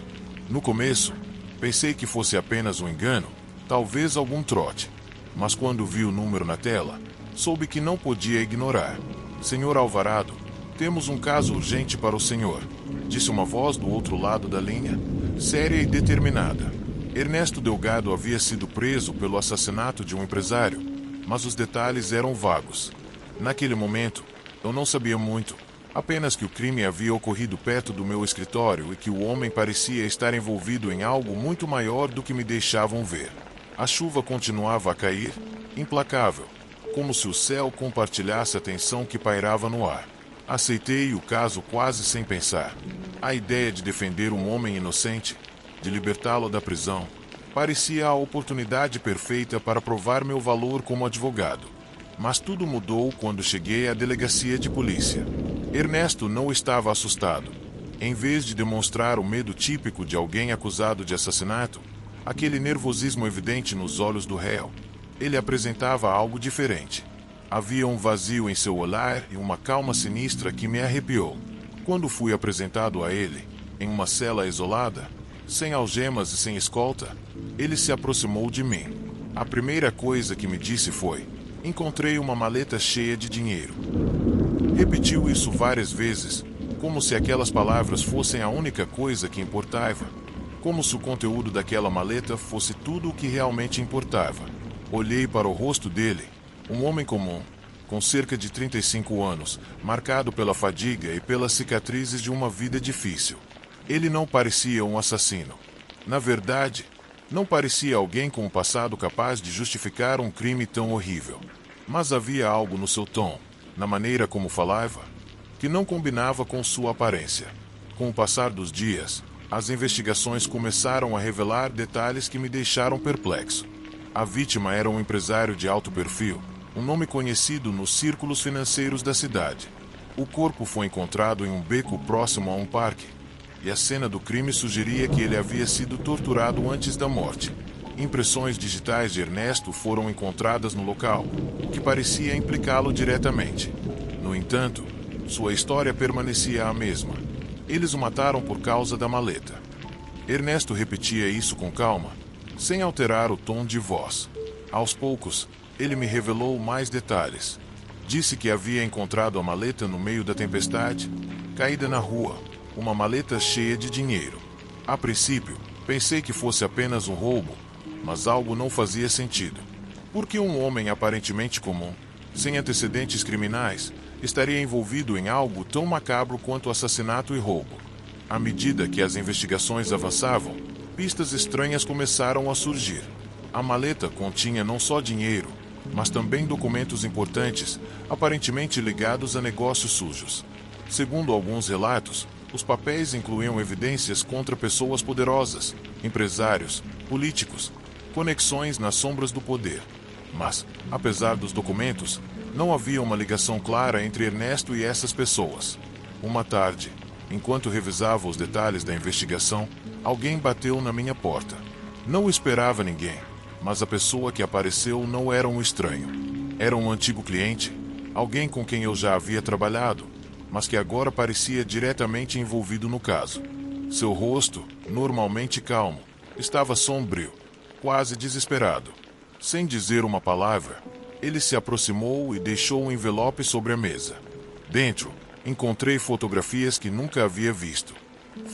No começo, pensei que fosse apenas um engano, talvez algum trote. Mas quando vi o número na tela, soube que não podia ignorar. Senhor Alvarado, temos um caso urgente para o senhor, disse uma voz do outro lado da linha, séria e determinada. Ernesto Delgado havia sido preso pelo assassinato de um empresário, mas os detalhes eram vagos. Naquele momento, eu não sabia muito, apenas que o crime havia ocorrido perto do meu escritório e que o homem parecia estar envolvido em algo muito maior do que me deixavam ver. A chuva continuava a cair, implacável, como se o céu compartilhasse a tensão que pairava no ar. Aceitei o caso quase sem pensar. A ideia de defender um homem inocente, de libertá-lo da prisão, parecia a oportunidade perfeita para provar meu valor como advogado. Mas tudo mudou quando cheguei à delegacia de polícia. Ernesto não estava assustado. Em vez de demonstrar o medo típico de alguém acusado de assassinato, aquele nervosismo evidente nos olhos do réu, ele apresentava algo diferente. Havia um vazio em seu olhar e uma calma sinistra que me arrepiou. Quando fui apresentado a ele, em uma cela isolada, sem algemas e sem escolta, ele se aproximou de mim. A primeira coisa que me disse foi: encontrei uma maleta cheia de dinheiro. Repetiu isso várias vezes, como se aquelas palavras fossem a única coisa que importava. Como se o conteúdo daquela maleta fosse tudo o que realmente importava. Olhei para o rosto dele, um homem comum, com cerca de 35 anos, marcado pela fadiga e pelas cicatrizes de uma vida difícil. Ele não parecia um assassino. Na verdade, não parecia alguém com um passado capaz de justificar um crime tão horrível. Mas havia algo no seu tom, na maneira como falava, que não combinava com sua aparência. Com o passar dos dias, as investigações começaram a revelar detalhes que me deixaram perplexo. A vítima era um empresário de alto perfil, um nome conhecido nos círculos financeiros da cidade. O corpo foi encontrado em um beco próximo a um parque, e a cena do crime sugeria que ele havia sido torturado antes da morte. Impressões digitais de Ernesto foram encontradas no local, o que parecia implicá-lo diretamente. No entanto, sua história permanecia a mesma. Eles o mataram por causa da maleta. Ernesto repetia isso com calma, sem alterar o tom de voz. Aos poucos, ele me revelou mais detalhes. Disse que havia encontrado a maleta no meio da tempestade, caída na rua, uma maleta cheia de dinheiro. A princípio, pensei que fosse apenas um roubo, mas algo não fazia sentido. Por que um homem aparentemente comum, sem antecedentes criminais, estaria envolvido em algo tão macabro quanto assassinato e roubo? À medida que as investigações avançavam, pistas estranhas começaram a surgir. A maleta continha não só dinheiro, mas também documentos importantes, aparentemente ligados a negócios sujos. Segundo alguns relatos, os papéis incluíam evidências contra pessoas poderosas, empresários, políticos, conexões nas sombras do poder. Mas, apesar dos documentos, não havia uma ligação clara entre Ernesto e essas pessoas. Uma tarde, enquanto revisava os detalhes da investigação, alguém bateu na minha porta. Não esperava ninguém, mas a pessoa que apareceu não era um estranho. Era um antigo cliente, alguém com quem eu já havia trabalhado, mas que agora parecia diretamente envolvido no caso. Seu rosto, normalmente calmo, estava sombrio, quase desesperado. Sem dizer uma palavra, ele se aproximou e deixou um envelope sobre a mesa. Dentro, encontrei fotografias que nunca havia visto.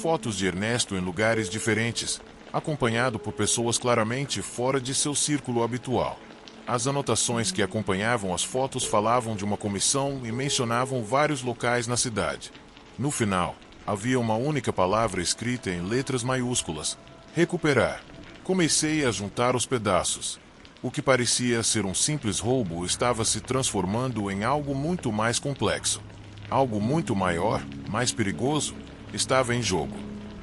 Fotos de Ernesto em lugares diferentes, acompanhado por pessoas claramente fora de seu círculo habitual. As anotações que acompanhavam as fotos falavam de uma comissão e mencionavam vários locais na cidade. No final, havia uma única palavra escrita em letras maiúsculas: recuperar. Comecei a juntar os pedaços. O que parecia ser um simples roubo estava se transformando em algo muito mais complexo. Algo muito maior, mais perigoso, estava em jogo.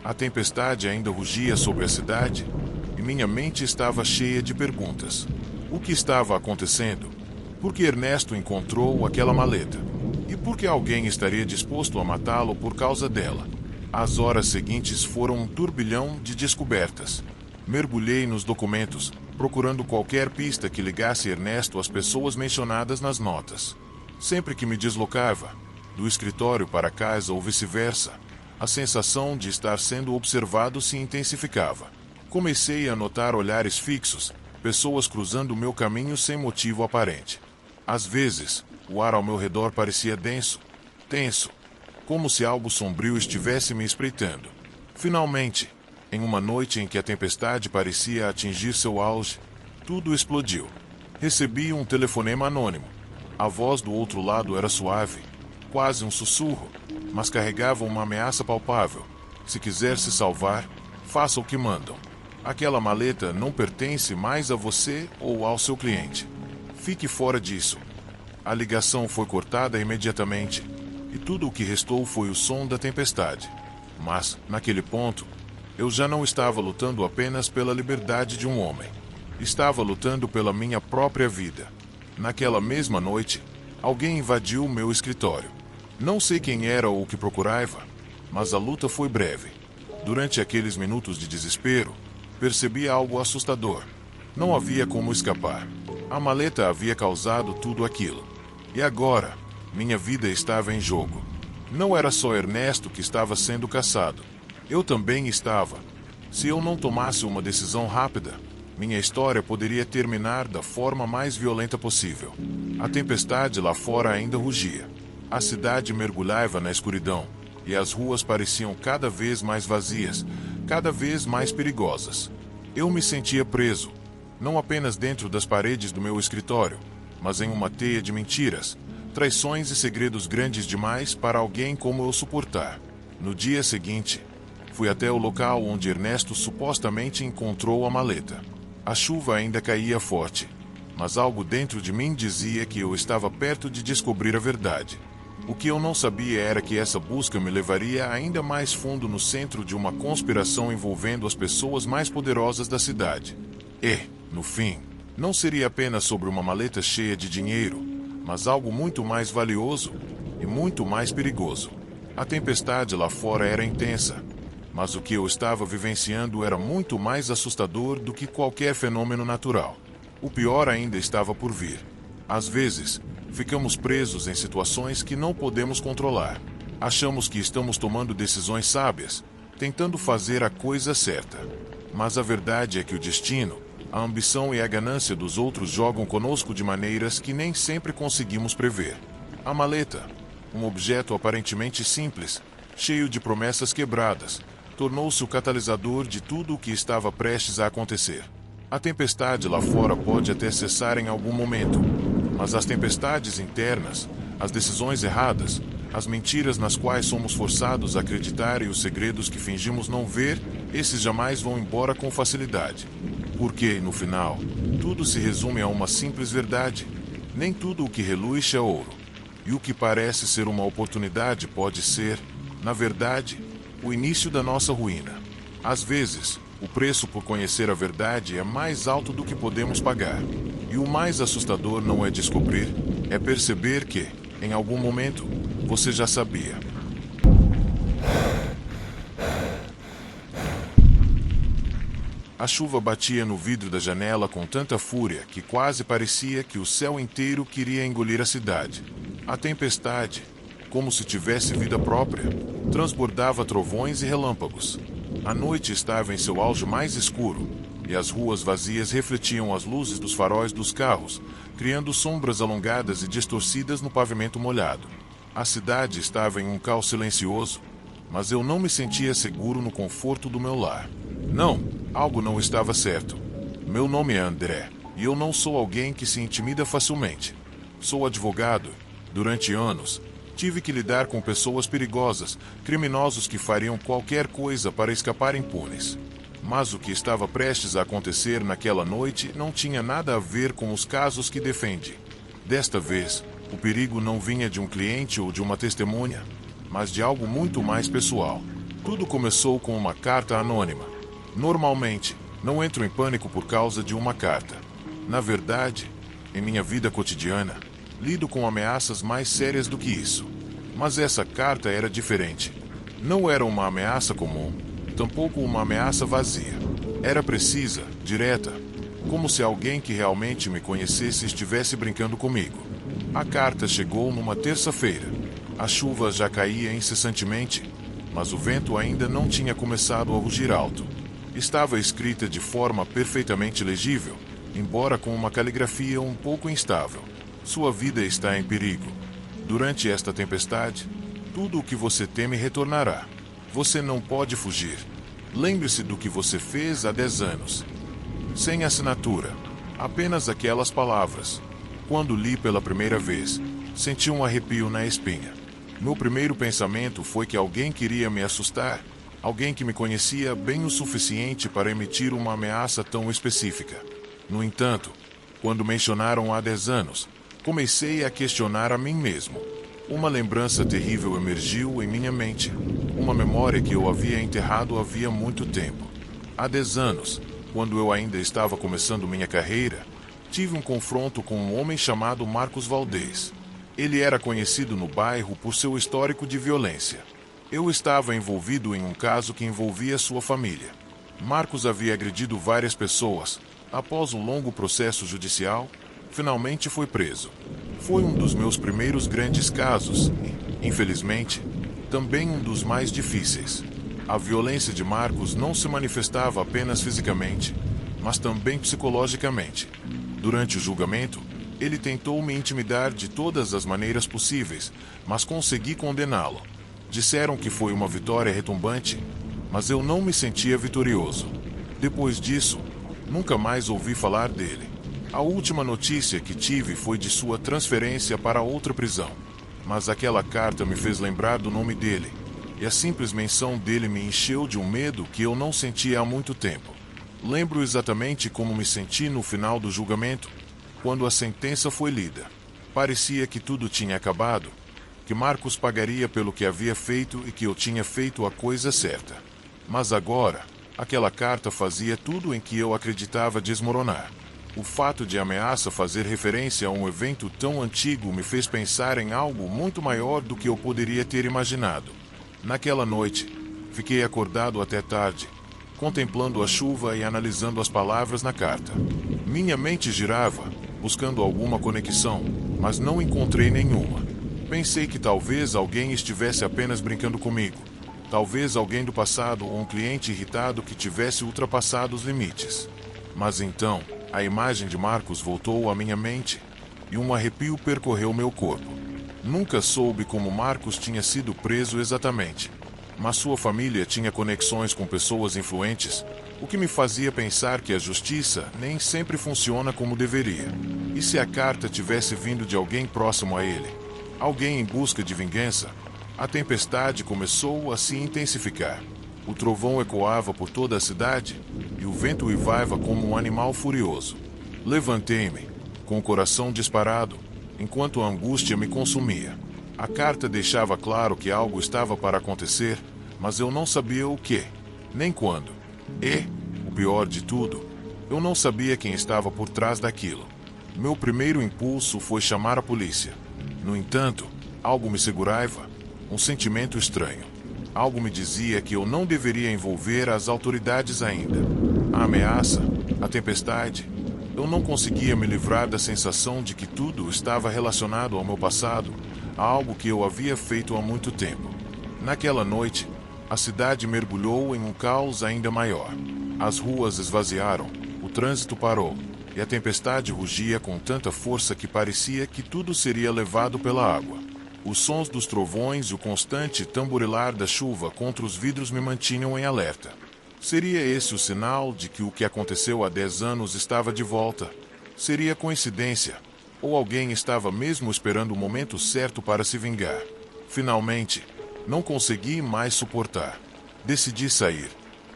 A tempestade ainda rugia sobre a cidade e minha mente estava cheia de perguntas. O que estava acontecendo? Por que Ernesto encontrou aquela maleta? E por que alguém estaria disposto a matá-lo por causa dela? As horas seguintes foram um turbilhão de descobertas. Mergulhei nos documentos, procurando qualquer pista que ligasse Ernesto às pessoas mencionadas nas notas. Sempre que me deslocava, do escritório para casa ou vice-versa, a sensação de estar sendo observado se intensificava. Comecei a notar olhares fixos, pessoas cruzando o meu caminho sem motivo aparente. Às vezes, o ar ao meu redor parecia denso, tenso, como se algo sombrio estivesse me espreitando. Finalmente, em uma noite em que a tempestade parecia atingir seu auge, tudo explodiu. Recebi um telefonema anônimo. A voz do outro lado era suave, quase um sussurro, mas carregava uma ameaça palpável. Se quiser se salvar, faça o que mandam. Aquela maleta não pertence mais a você ou ao seu cliente. Fique fora disso. A ligação foi cortada imediatamente, e tudo o que restou foi o som da tempestade. Mas, naquele ponto, eu já não estava lutando apenas pela liberdade de um homem. Estava lutando pela minha própria vida. Naquela mesma noite, alguém invadiu meu escritório. Não sei quem era ou o que procurava, mas a luta foi breve. Durante aqueles minutos de desespero, percebi algo assustador. Não havia como escapar. A maleta havia causado tudo aquilo. E agora, minha vida estava em jogo. Não era só Ernesto que estava sendo caçado. Eu também estava. Se eu não tomasse uma decisão rápida, minha história poderia terminar da forma mais violenta possível. A tempestade lá fora ainda rugia. A cidade mergulhava na escuridão, e as ruas pareciam cada vez mais vazias, cada vez mais perigosas. Eu me sentia preso, não apenas dentro das paredes do meu escritório, mas em uma teia de mentiras, traições e segredos grandes demais para alguém como eu suportar. No dia seguinte, fui até o local onde Ernesto supostamente encontrou a maleta. A chuva ainda caía forte, mas algo dentro de mim dizia que eu estava perto de descobrir a verdade. O que eu não sabia era que essa busca me levaria ainda mais fundo no centro de uma conspiração envolvendo as pessoas mais poderosas da cidade. E, no fim, não seria apenas sobre uma maleta cheia de dinheiro, mas algo muito mais valioso e muito mais perigoso. A tempestade lá fora era intensa, mas o que eu estava vivenciando era muito mais assustador do que qualquer fenômeno natural. O pior ainda estava por vir. Às vezes, ficamos presos em situações que não podemos controlar. Achamos que estamos tomando decisões sábias, tentando fazer a coisa certa. Mas a verdade é que o destino, a ambição e a ganância dos outros jogam conosco de maneiras que nem sempre conseguimos prever. A maleta, um objeto aparentemente simples, cheio de promessas quebradas, tornou-se o catalisador de tudo o que estava prestes a acontecer. A tempestade lá fora pode até cessar em algum momento, mas as tempestades internas, as decisões erradas, as mentiras nas quais somos forçados a acreditar e os segredos que fingimos não ver, esses jamais vão embora com facilidade. Porque, no final, tudo se resume a uma simples verdade. Nem tudo o que reluz é ouro. E o que parece ser uma oportunidade pode ser, na verdade, o início da nossa ruína. Às vezes, o preço por conhecer a verdade é mais alto do que podemos pagar. E o mais assustador não é descobrir, é perceber que, em algum momento, você já sabia. A chuva batia no vidro da janela com tanta fúria que quase parecia que o céu inteiro queria engolir a cidade. A tempestade, como se tivesse vida própria, transbordava trovões e relâmpagos. A noite estava em seu auge mais escuro, e as ruas vazias refletiam as luzes dos faróis dos carros, criando sombras alongadas e distorcidas no pavimento molhado. A cidade estava em um caos silencioso, mas eu não me sentia seguro no conforto do meu lar. Não, algo não estava certo. Meu nome é André, e eu não sou alguém que se intimida facilmente. Sou advogado. Durante anos, tive que lidar com pessoas perigosas, criminosos que fariam qualquer coisa para escapar impunes. Mas o que estava prestes a acontecer naquela noite não tinha nada a ver com os casos que defende. Desta vez, o perigo não vinha de um cliente ou de uma testemunha, mas de algo muito mais pessoal. Tudo começou com uma carta anônima. Normalmente, não entro em pânico por causa de uma carta. Na verdade, em minha vida cotidiana, lido com ameaças mais sérias do que isso. Mas essa carta era diferente. Não era uma ameaça comum, tampouco uma ameaça vazia. Era precisa, direta, como se alguém que realmente me conhecesse estivesse brincando comigo. A carta chegou numa terça-feira. A chuva já caía incessantemente, mas o vento ainda não tinha começado a rugir alto. Estava escrita de forma perfeitamente legível, embora com uma caligrafia um pouco instável. Sua vida está em perigo. Durante esta tempestade, tudo o que você teme retornará. Você não pode fugir. Lembre-se do que você fez há 10 anos. Sem assinatura, apenas aquelas palavras. Quando li pela primeira vez, senti um arrepio na espinha. Meu primeiro pensamento foi que alguém queria me assustar, alguém que me conhecia bem o suficiente para emitir uma ameaça tão específica. No entanto, quando mencionaram há 10 anos, comecei a questionar a mim mesmo. Uma lembrança terrível emergiu em minha mente, uma memória que eu havia enterrado havia muito tempo. Há 10 anos, quando eu ainda estava começando minha carreira, tive um confronto com um homem chamado Marcos Valdez. Ele era conhecido no bairro por seu histórico de violência. Eu estava envolvido em um caso que envolvia sua família. Marcos havia agredido várias pessoas. Após um longo processo judicial, finalmente foi preso. Foi um dos meus primeiros grandes casos e, infelizmente, também um dos mais difíceis. A violência de Marcos não se manifestava apenas fisicamente, mas também psicologicamente. Durante o julgamento, Ele tentou me intimidar de todas as maneiras possíveis, mas consegui condená-lo. Disseram que foi uma vitória retumbante, mas eu não me sentia vitorioso. Depois disso, nunca mais ouvi falar dele. A última notícia que tive foi de sua transferência para outra prisão. Mas aquela carta me fez lembrar do nome dele, e a simples menção dele me encheu de um medo que eu não sentia há muito tempo. Lembro exatamente como me senti no final do julgamento, quando a sentença foi lida. Parecia que tudo tinha acabado, que Marcos pagaria pelo que havia feito e que eu tinha feito a coisa certa. Mas agora, aquela carta fazia tudo em que eu acreditava desmoronar. O fato de a ameaça fazer referência a um evento tão antigo me fez pensar em algo muito maior do que eu poderia ter imaginado. Naquela noite, fiquei acordado até tarde, contemplando a chuva e analisando as palavras na carta. Minha mente girava, buscando alguma conexão, mas não encontrei nenhuma. Pensei que talvez alguém estivesse apenas brincando comigo. Talvez alguém do passado ou um cliente irritado que tivesse ultrapassado os limites. Mas então, a imagem de Marcos voltou à minha mente, e um arrepio percorreu meu corpo. Nunca soube como Marcos tinha sido preso exatamente, mas sua família tinha conexões com pessoas influentes, o que me fazia pensar que a justiça nem sempre funciona como deveria. E se a carta tivesse vindo de alguém próximo a ele? Alguém em busca de vingança? A tempestade começou a se intensificar. O trovão ecoava por toda a cidade, e o vento uivava como um animal furioso. Levantei-me, com o coração disparado, enquanto a angústia me consumia. A carta deixava claro que algo estava para acontecer, mas eu não sabia o que, nem quando. E, o pior de tudo, eu não sabia quem estava por trás daquilo. Meu primeiro impulso foi chamar a polícia. No entanto, algo me segurava, um sentimento estranho. Algo me dizia que eu não deveria envolver as autoridades ainda. A ameaça, a tempestade. Eu não conseguia me livrar da sensação de que tudo estava relacionado ao meu passado, a algo que eu havia feito há muito tempo. Naquela noite, a cidade mergulhou em um caos ainda maior. As ruas esvaziaram, o trânsito parou, e a tempestade rugia com tanta força que parecia que tudo seria levado pela água. Os sons dos trovões e o constante tamborilar da chuva contra os vidros me mantinham em alerta. Seria esse o sinal de que o que aconteceu há 10 anos estava de volta? Seria coincidência? Ou alguém estava mesmo esperando o momento certo para se vingar? Finalmente, não consegui mais suportar. Decidi sair.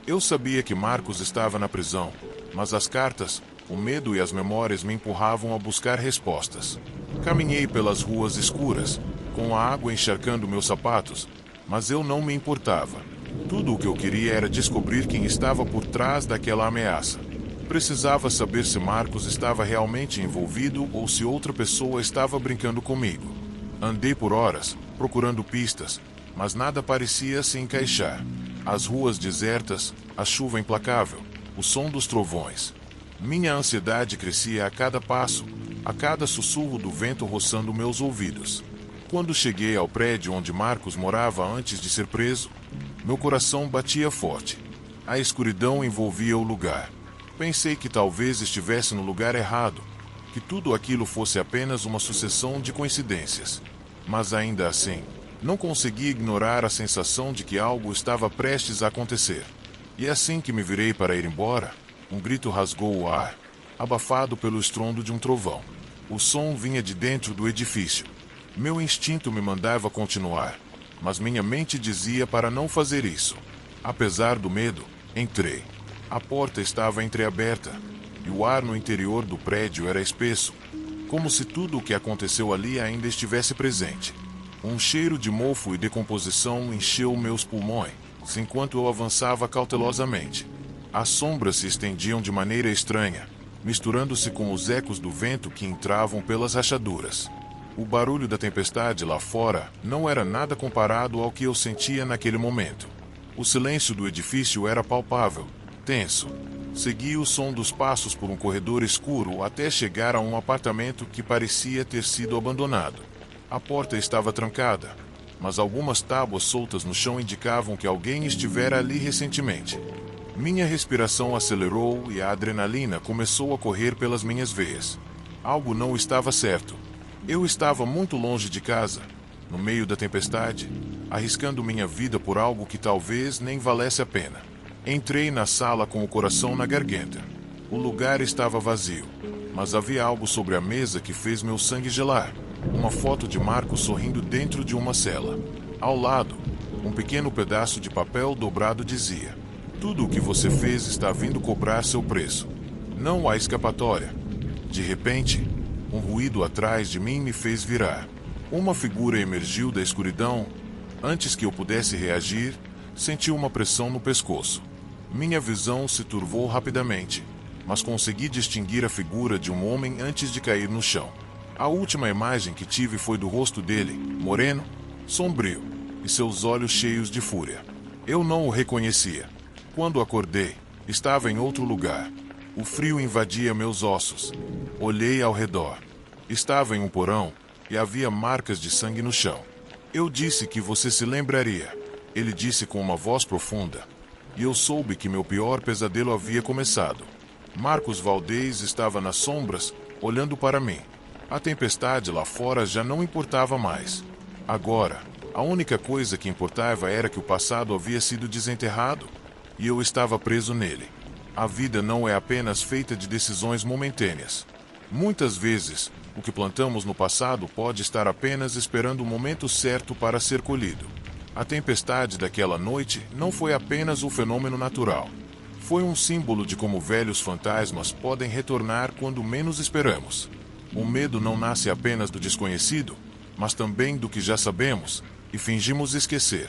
Eu sabia que Marcos estava na prisão, mas as cartas, o medo e as memórias me empurravam a buscar respostas. Caminhei pelas ruas escuras, com a água encharcando meus sapatos, mas eu não me importava. Tudo o que eu queria era descobrir quem estava por trás daquela ameaça. Precisava saber se Marcos estava realmente envolvido ou se outra pessoa estava brincando comigo. Andei por horas, procurando pistas, mas nada parecia se encaixar. As ruas desertas, a chuva implacável, o som dos trovões. Minha ansiedade crescia a cada passo, a cada sussurro do vento roçando meus ouvidos. Quando cheguei ao prédio onde Marcos morava antes de ser preso, meu coração batia forte. A escuridão envolvia o lugar. Pensei que talvez estivesse no lugar errado, que tudo aquilo fosse apenas uma sucessão de coincidências. Mas ainda assim, não consegui ignorar a sensação de que algo estava prestes a acontecer. E assim que me virei para ir embora, um grito rasgou o ar, abafado pelo estrondo de um trovão. O som vinha de dentro do edifício. Meu instinto me mandava continuar, mas minha mente dizia para não fazer isso. Apesar do medo, entrei. A porta estava entreaberta, e o ar no interior do prédio era espesso, como se tudo o que aconteceu ali ainda estivesse presente. Um cheiro de mofo e decomposição encheu meus pulmões, enquanto eu avançava cautelosamente. As sombras se estendiam de maneira estranha, misturando-se com os ecos do vento que entravam pelas rachaduras. O barulho da tempestade lá fora não era nada comparado ao que eu sentia naquele momento. O silêncio do edifício era palpável, tenso. Segui o som dos passos por um corredor escuro até chegar a um apartamento que parecia ter sido abandonado. A porta estava trancada, mas algumas tábuas soltas no chão indicavam que alguém estivera ali recentemente. Minha respiração acelerou e a adrenalina começou a correr pelas minhas veias. Algo não estava certo. Eu estava muito longe de casa, no meio da tempestade, arriscando minha vida por algo que talvez nem valesse a pena. Entrei na sala com o coração na garganta. O lugar estava vazio, mas havia algo sobre a mesa que fez meu sangue gelar. Uma foto de Marcos sorrindo dentro de uma cela. Ao lado, um pequeno pedaço de papel dobrado dizia: "Tudo o que você fez está vindo cobrar seu preço. Não há escapatória." De repente, um ruído atrás de mim me fez virar. Uma figura emergiu da escuridão. Antes que eu pudesse reagir, senti uma pressão no pescoço. Minha visão se turvou rapidamente, mas consegui distinguir a figura de um homem antes de cair no chão. A última imagem que tive foi do rosto dele, moreno, sombrio, e seus olhos cheios de fúria. Eu não o reconhecia. Quando acordei, estava em outro lugar. O frio invadia meus ossos. Olhei ao redor. Estava em um porão e havia marcas de sangue no chão. "Eu disse que você se lembraria", ele disse com uma voz profunda. E eu soube que meu pior pesadelo havia começado. Marcos Valdez estava nas sombras, olhando para mim. A tempestade lá fora já não importava mais. Agora, a única coisa que importava era que o passado havia sido desenterrado, e eu estava preso nele. A vida não é apenas feita de decisões momentâneas. Muitas vezes, o que plantamos no passado pode estar apenas esperando o momento certo para ser colhido. A tempestade daquela noite não foi apenas um fenômeno natural. Foi um símbolo de como velhos fantasmas podem retornar quando menos esperamos. O medo não nasce apenas do desconhecido, mas também do que já sabemos e fingimos esquecer.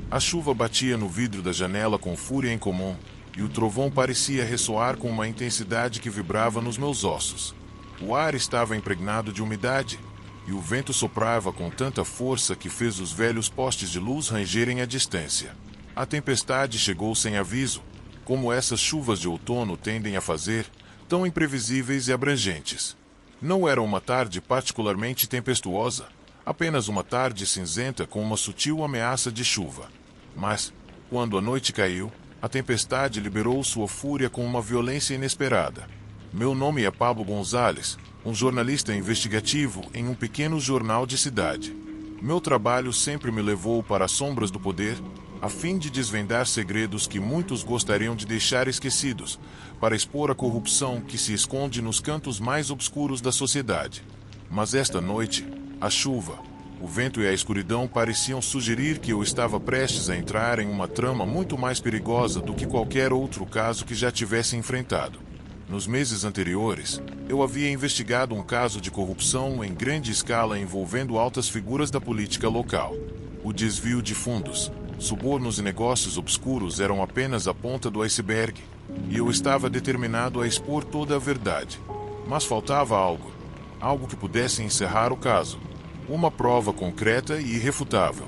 A chuva batia no vidro da janela com fúria incomum, e o trovão parecia ressoar com uma intensidade que vibrava nos meus ossos. O ar estava impregnado de umidade, e o vento soprava com tanta força que fez os velhos postes de luz rangerem à distância. A tempestade chegou sem aviso, como essas chuvas de outono tendem a fazer, tão imprevisíveis e abrangentes. Não era uma tarde particularmente tempestuosa, apenas uma tarde cinzenta com uma sutil ameaça de chuva. Mas, quando a noite caiu, a tempestade liberou sua fúria com uma violência inesperada. Meu nome é Pablo Gonzalez, um jornalista investigativo em um pequeno jornal de cidade. Meu trabalho sempre me levou para as sombras do poder, a fim de desvendar segredos que muitos gostariam de deixar esquecidos, para expor a corrupção que se esconde nos cantos mais obscuros da sociedade. Mas esta noite, a chuva, o vento e a escuridão pareciam sugerir que eu estava prestes a entrar em uma trama muito mais perigosa do que qualquer outro caso que já tivesse enfrentado. Nos meses anteriores, eu havia investigado um caso de corrupção em grande escala envolvendo altas figuras da política local. O desvio de fundos, subornos e negócios obscuros eram apenas a ponta do iceberg, e eu estava determinado a expor toda a verdade. Mas faltava algo que pudesse encerrar o caso. Uma prova concreta e irrefutável.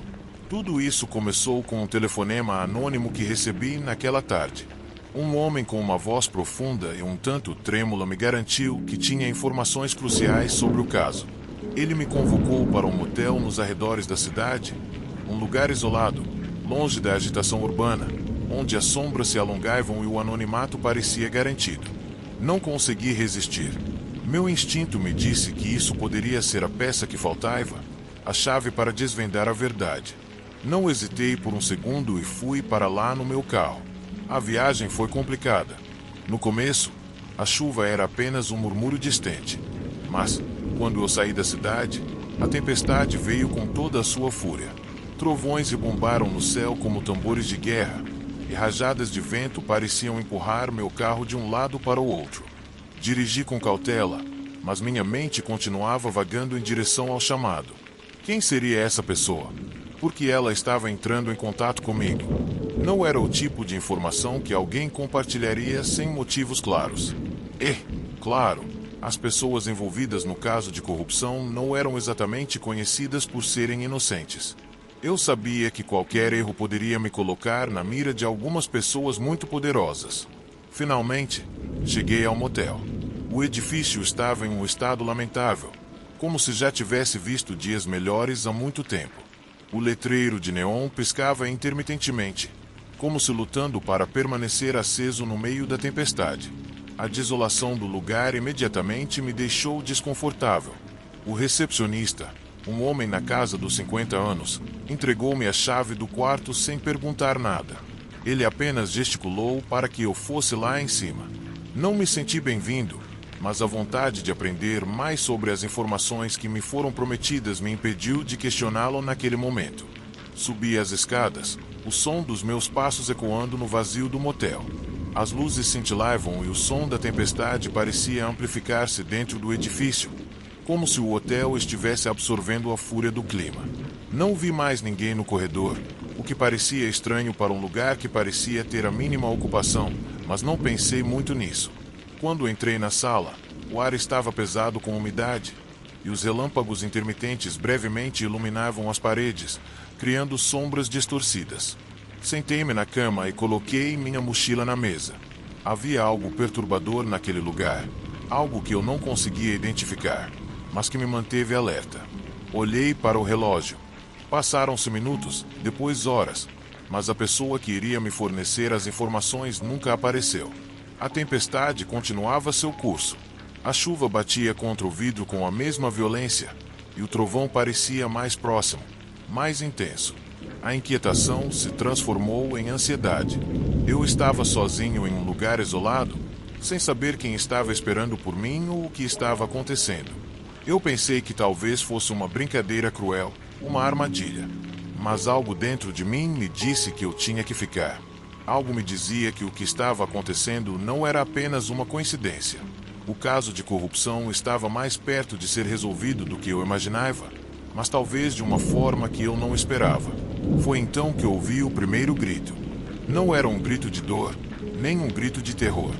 Tudo isso começou com um telefonema anônimo que recebi naquela tarde. Um homem com uma voz profunda e um tanto trêmula me garantiu que tinha informações cruciais sobre o caso. Ele me convocou para um motel nos arredores da cidade, um lugar isolado, longe da agitação urbana, onde as sombras se alongavam e o anonimato parecia garantido. Não consegui resistir. Meu instinto me disse que isso poderia ser a peça que faltava, a chave para desvendar a verdade. Não hesitei por um segundo e fui para lá no meu carro. A viagem foi complicada. No começo, a chuva era apenas um murmúrio distante. Mas, quando eu saí da cidade, a tempestade veio com toda a sua fúria. Trovões rebombaram no céu como tambores de guerra, e rajadas de vento pareciam empurrar meu carro de um lado para o outro. Dirigi com cautela, mas minha mente continuava vagando em direção ao chamado. Quem seria essa pessoa? Por que ela estava entrando em contato comigo? Não era o tipo de informação que alguém compartilharia sem motivos claros. E, claro, as pessoas envolvidas no caso de corrupção não eram exatamente conhecidas por serem inocentes. Eu sabia que qualquer erro poderia me colocar na mira de algumas pessoas muito poderosas. Finalmente, cheguei ao motel. O edifício estava em um estado lamentável, como se já tivesse visto dias melhores há muito tempo. O letreiro de neon piscava intermitentemente, como se lutando para permanecer aceso no meio da tempestade. A desolação do lugar imediatamente me deixou desconfortável. O recepcionista, um homem na casa dos 50 anos, entregou-me a chave do quarto sem perguntar nada. Ele apenas gesticulou para que eu fosse lá em cima. Não me senti bem-vindo, mas a vontade de aprender mais sobre as informações que me foram prometidas me impediu de questioná-lo naquele momento. Subi as escadas, o som dos meus passos ecoando no vazio do motel. As luzes cintilavam e o som da tempestade parecia amplificar-se dentro do edifício, como se o hotel estivesse absorvendo a fúria do clima. Não vi mais ninguém no corredor, o que parecia estranho para um lugar que parecia ter a mínima ocupação, mas não pensei muito nisso. Quando entrei na sala, o ar estava pesado com umidade, e os relâmpagos intermitentes brevemente iluminavam as paredes, criando sombras distorcidas. Sentei-me na cama e coloquei minha mochila na mesa. Havia algo perturbador naquele lugar, algo que eu não conseguia identificar, mas que me manteve alerta. Olhei para o relógio. Passaram-se minutos, depois horas, mas a pessoa que iria me fornecer as informações nunca apareceu. A tempestade continuava seu curso. A chuva batia contra o vidro com a mesma violência, e o trovão parecia mais próximo, mais intenso. A inquietação se transformou em ansiedade. Eu estava sozinho em um lugar isolado, sem saber quem estava esperando por mim ou o que estava acontecendo. Eu pensei que talvez fosse uma brincadeira cruel, uma armadilha. Mas algo dentro de mim me disse que eu tinha que ficar. Algo me dizia que o que estava acontecendo não era apenas uma coincidência. O caso de corrupção estava mais perto de ser resolvido do que eu imaginava, mas talvez de uma forma que eu não esperava. Foi então que ouvi o primeiro grito. Não era um grito de dor, nem um grito de terror.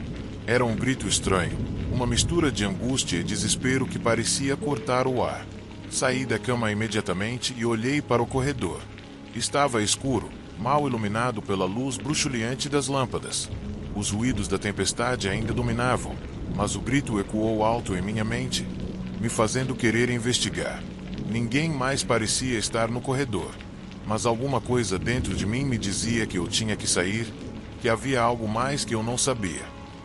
Era um grito estranho, uma mistura de angústia e desespero que parecia cortar o ar. Saí da cama imediatamente e olhei para o corredor. Estava escuro, mal iluminado pela luz bruxuleante das lâmpadas. Os ruídos da tempestade ainda dominavam, mas o grito ecoou alto em minha mente, me fazendo querer investigar. Ninguém mais parecia estar no corredor, mas alguma coisa dentro de mim me dizia que eu tinha que sair, que havia algo mais que eu não sabia.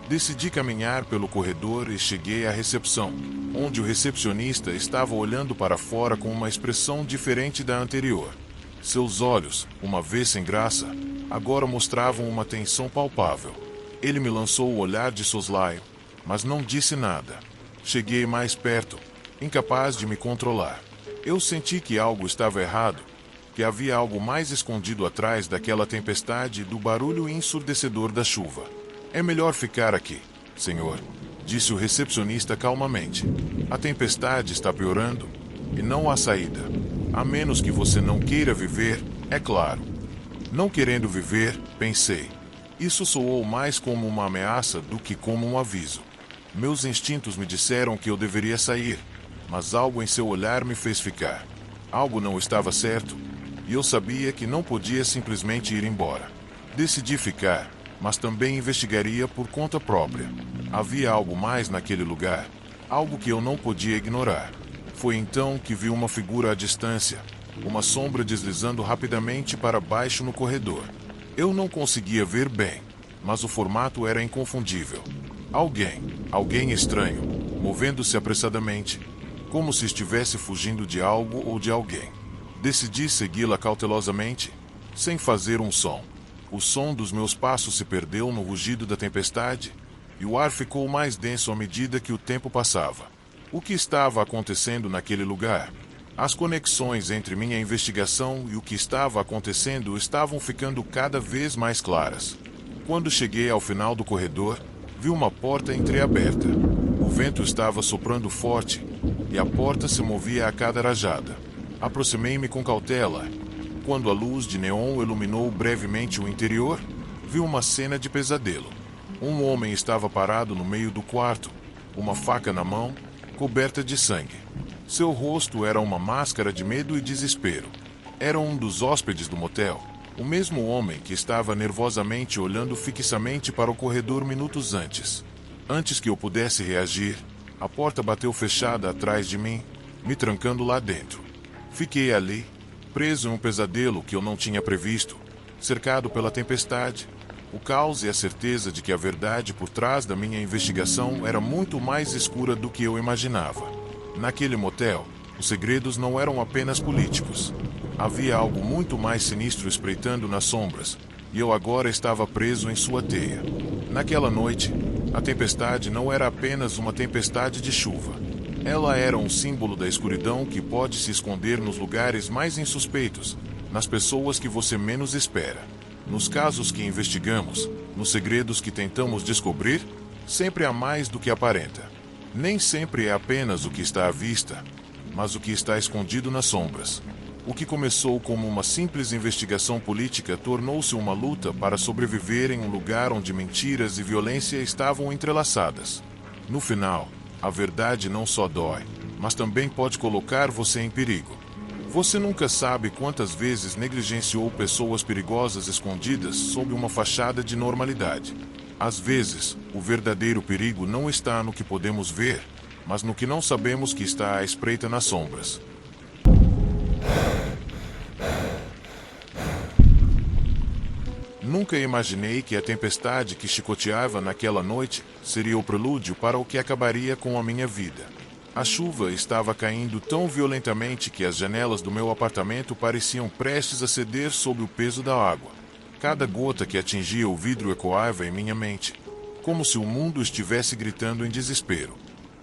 Decidi caminhar pelo corredor e cheguei à recepção, onde o recepcionista estava olhando para fora com uma expressão diferente da anterior. Seus olhos, uma vez sem graça, agora mostravam uma tensão palpável. Ele me lançou o olhar de soslaio, mas não disse nada. Cheguei mais perto, incapaz de me controlar. Eu senti que algo estava errado, que havia algo mais escondido atrás daquela tempestade e do barulho ensurdecedor da chuva. É melhor ficar aqui, senhor, disse o recepcionista calmamente. A tempestade está piorando e não há saída. A menos que você não queira viver, é claro. Não querendo viver, pensei. Isso soou mais como uma ameaça do que como um aviso. Meus instintos me disseram que eu deveria sair, mas algo em seu olhar me fez ficar. Algo não estava certo, e eu sabia que não podia simplesmente ir embora. Decidi ficar, mas também investigaria por conta própria. Havia algo mais naquele lugar, algo que eu não podia ignorar. Foi então que vi uma figura à distância, uma sombra deslizando rapidamente para baixo no corredor. Eu não conseguia ver bem, mas o formato era inconfundível. Alguém estranho, movendo-se apressadamente, como se estivesse fugindo de algo ou de alguém. Decidi segui-la cautelosamente, sem fazer um som. O som dos meus passos se perdeu no rugido da tempestade, e o ar ficou mais denso à medida que o tempo passava. O que estava acontecendo naquele lugar? As conexões entre minha investigação e o que estava acontecendo estavam ficando cada vez mais claras. Quando cheguei ao final do corredor, vi uma porta entreaberta. O vento estava soprando forte, e a porta se movia a cada rajada. Aproximei-me com cautela. Quando a luz de neon iluminou brevemente o interior, vi uma cena de pesadelo. Um homem estava parado no meio do quarto, uma faca na mão, coberta de sangue. Seu rosto era uma máscara de medo e desespero. Era um dos hóspedes do motel, o mesmo homem que estava nervosamente olhando fixamente para o corredor minutos antes. Antes que eu pudesse reagir, a porta bateu fechada atrás de mim, me trancando lá dentro. Fiquei ali, preso em um pesadelo que eu não tinha previsto, cercado pela tempestade, o caos e a certeza de que a verdade por trás da minha investigação era muito mais escura do que eu imaginava. Naquele motel, os segredos não eram apenas políticos. Havia algo muito mais sinistro espreitando nas sombras, e eu agora estava preso em sua teia. Naquela noite, a tempestade não era apenas uma tempestade de chuva. Ela era um símbolo da escuridão que pode se esconder nos lugares mais insuspeitos, nas pessoas que você menos espera. Nos casos que investigamos, nos segredos que tentamos descobrir, sempre há mais do que aparenta. Nem sempre é apenas o que está à vista, mas o que está escondido nas sombras. O que começou como uma simples investigação política tornou-se uma luta para sobreviver em um lugar onde mentiras e violência estavam entrelaçadas. No final, a verdade não só dói, mas também pode colocar você em perigo. Você nunca sabe quantas vezes negligenciou pessoas perigosas escondidas sob uma fachada de normalidade. Às vezes, o verdadeiro perigo não está no que podemos ver, mas no que não sabemos que está à espreita nas sombras. Nunca imaginei que a tempestade que chicoteava naquela noite seria o prelúdio para o que acabaria com a minha vida. A chuva estava caindo tão violentamente que as janelas do meu apartamento pareciam prestes a ceder sob o peso da água. Cada gota que atingia o vidro ecoava em minha mente, como se o mundo estivesse gritando em desespero.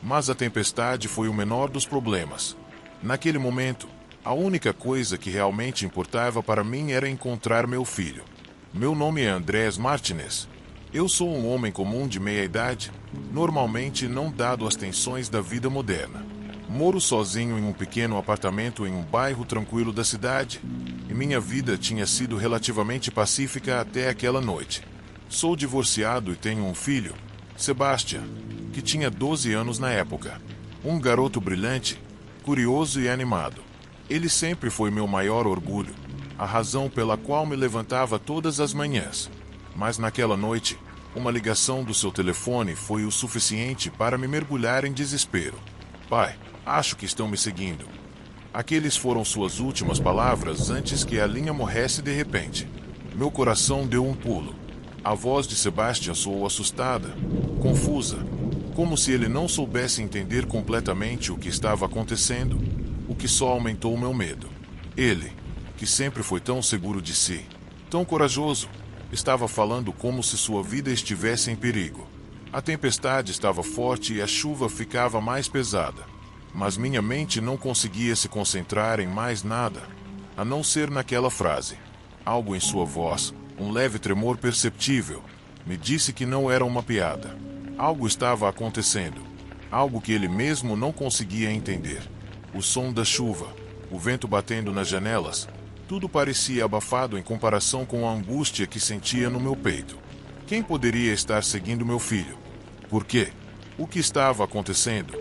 Mas a tempestade foi o menor dos problemas. Naquele momento, a única coisa que realmente importava para mim era encontrar meu filho. Meu nome é Andrés Martínez. Eu sou um homem comum de meia-idade, normalmente não dado às tensões da vida moderna. Moro sozinho em um pequeno apartamento em um bairro tranquilo da cidade, e minha vida tinha sido relativamente pacífica até aquela noite. Sou divorciado e tenho um filho, Sebastian, que tinha 12 anos na época. Um garoto brilhante, curioso e animado. Ele sempre foi meu maior orgulho, a razão pela qual me levantava todas as manhãs. Mas naquela noite, uma ligação do seu telefone foi o suficiente para me mergulhar em desespero. Pai, acho que estão me seguindo. Aqueles foram suas últimas palavras antes que a linha morresse de repente. Meu coração deu um pulo. A voz de Sebastian soou assustada, confusa, como se ele não soubesse entender completamente o que estava acontecendo, o que só aumentou meu medo. Ele, que sempre foi tão seguro de si, tão corajoso, estava falando como se sua vida estivesse em perigo. A tempestade estava forte e a chuva ficava mais pesada. Mas minha mente não conseguia se concentrar em mais nada, a não ser naquela frase. Algo em sua voz, um leve tremor perceptível, me disse que não era uma piada. Algo estava acontecendo, algo que ele mesmo não conseguia entender. O som da chuva, o vento batendo nas janelas, tudo parecia abafado em comparação com a angústia que sentia no meu peito. Quem poderia estar seguindo meu filho? Por quê? O que estava acontecendo?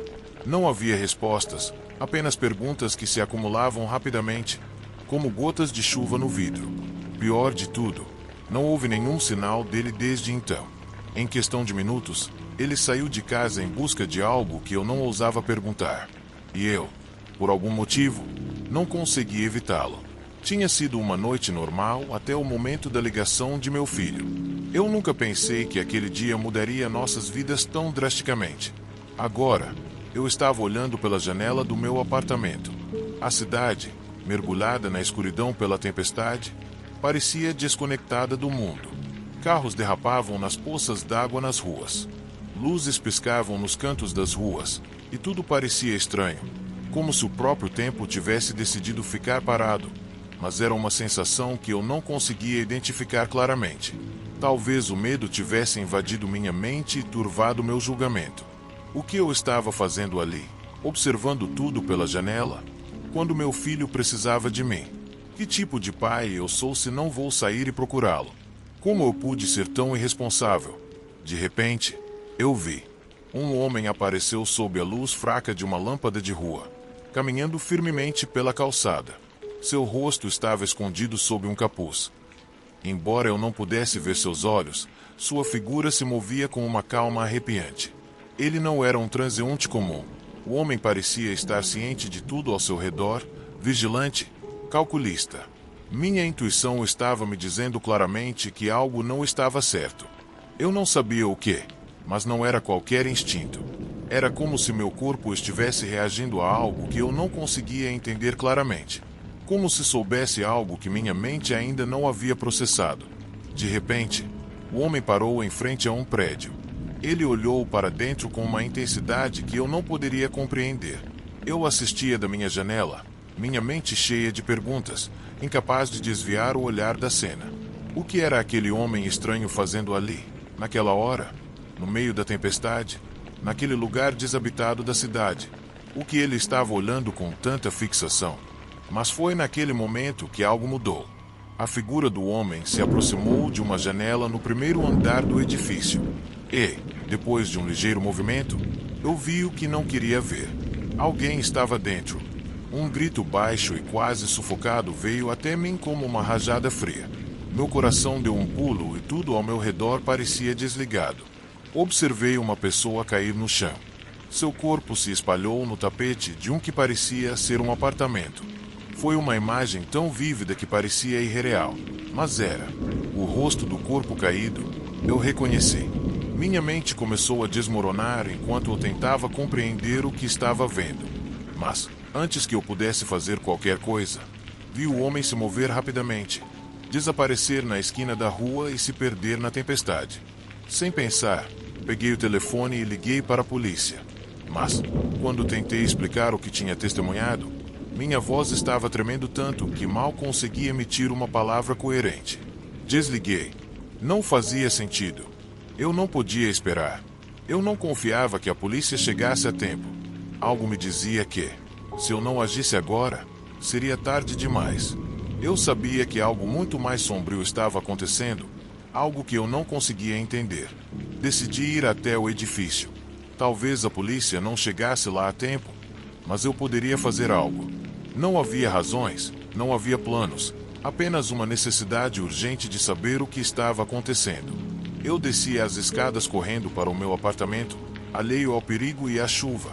Não havia respostas, apenas perguntas que se acumulavam rapidamente, como gotas de chuva no vidro. Pior de tudo, não houve nenhum sinal dele desde então. Em questão de minutos, ele saiu de casa em busca de algo que eu não ousava perguntar. E eu, por algum motivo, não consegui evitá-lo. Tinha sido uma noite normal até o momento da ligação de meu filho. Eu nunca pensei que aquele dia mudaria nossas vidas tão drasticamente. Agora, eu estava olhando pela janela do meu apartamento. A cidade, mergulhada na escuridão pela tempestade, parecia desconectada do mundo. Carros derrapavam nas poças d'água nas ruas. Luzes piscavam nos cantos das ruas, e tudo parecia estranho, como se o próprio tempo tivesse decidido ficar parado. Mas era uma sensação que eu não conseguia identificar claramente. Talvez o medo tivesse invadido minha mente e turvado meu julgamento. O que eu estava fazendo ali, observando tudo pela janela, quando meu filho precisava de mim? Que tipo de pai eu sou se não vou sair e procurá-lo? Como eu pude ser tão irresponsável? De repente, eu vi. Um homem apareceu sob a luz fraca de uma lâmpada de rua, caminhando firmemente pela calçada. Seu rosto estava escondido sob um capuz. Embora eu não pudesse ver seus olhos, sua figura se movia com uma calma arrepiante. Ele não era um transeunte comum. O homem parecia estar ciente de tudo ao seu redor, vigilante, calculista. Minha intuição estava me dizendo claramente que algo não estava certo. Eu não sabia o que, mas não era qualquer instinto. Era como se meu corpo estivesse reagindo a algo que eu não conseguia entender claramente. Como se soubesse algo que minha mente ainda não havia processado. De repente, o homem parou em frente a um prédio. Ele olhou para dentro com uma intensidade que eu não poderia compreender. Eu assistia da minha janela, minha mente cheia de perguntas, incapaz de desviar o olhar da cena. O que era aquele homem estranho fazendo ali, naquela hora, no meio da tempestade, naquele lugar desabitado da cidade? O que ele estava olhando com tanta fixação? Mas foi naquele momento que algo mudou. A figura do homem se aproximou de uma janela no primeiro andar do edifício. E, depois de um ligeiro movimento, eu vi o que não queria ver. Alguém estava dentro. Um grito baixo e quase sufocado veio até mim como uma rajada fria. Meu coração deu um pulo e tudo ao meu redor parecia desligado. Observei uma pessoa cair no chão. Seu corpo se espalhou no tapete de um que parecia ser um apartamento. Foi uma imagem tão vívida que parecia irreal, mas era. O rosto do corpo caído, eu reconheci. Minha mente começou a desmoronar enquanto eu tentava compreender o que estava vendo. Mas, antes que eu pudesse fazer qualquer coisa, vi o homem se mover rapidamente, desaparecer na esquina da rua e se perder na tempestade. Sem pensar, peguei o telefone e liguei para a polícia. Mas, quando tentei explicar o que tinha testemunhado, minha voz estava tremendo tanto que mal conseguia emitir uma palavra coerente. Desliguei. Não fazia sentido. Eu não podia esperar. Eu não confiava que a polícia chegasse a tempo. Algo me dizia que, se eu não agisse agora, seria tarde demais. Eu sabia que algo muito mais sombrio estava acontecendo, algo que eu não conseguia entender. Decidi ir até o edifício. Talvez a polícia não chegasse lá a tempo, mas eu poderia fazer algo. Não havia razões, não havia planos, apenas uma necessidade urgente de saber o que estava acontecendo. Eu desci as escadas correndo para o meu apartamento, alheio ao perigo e à chuva,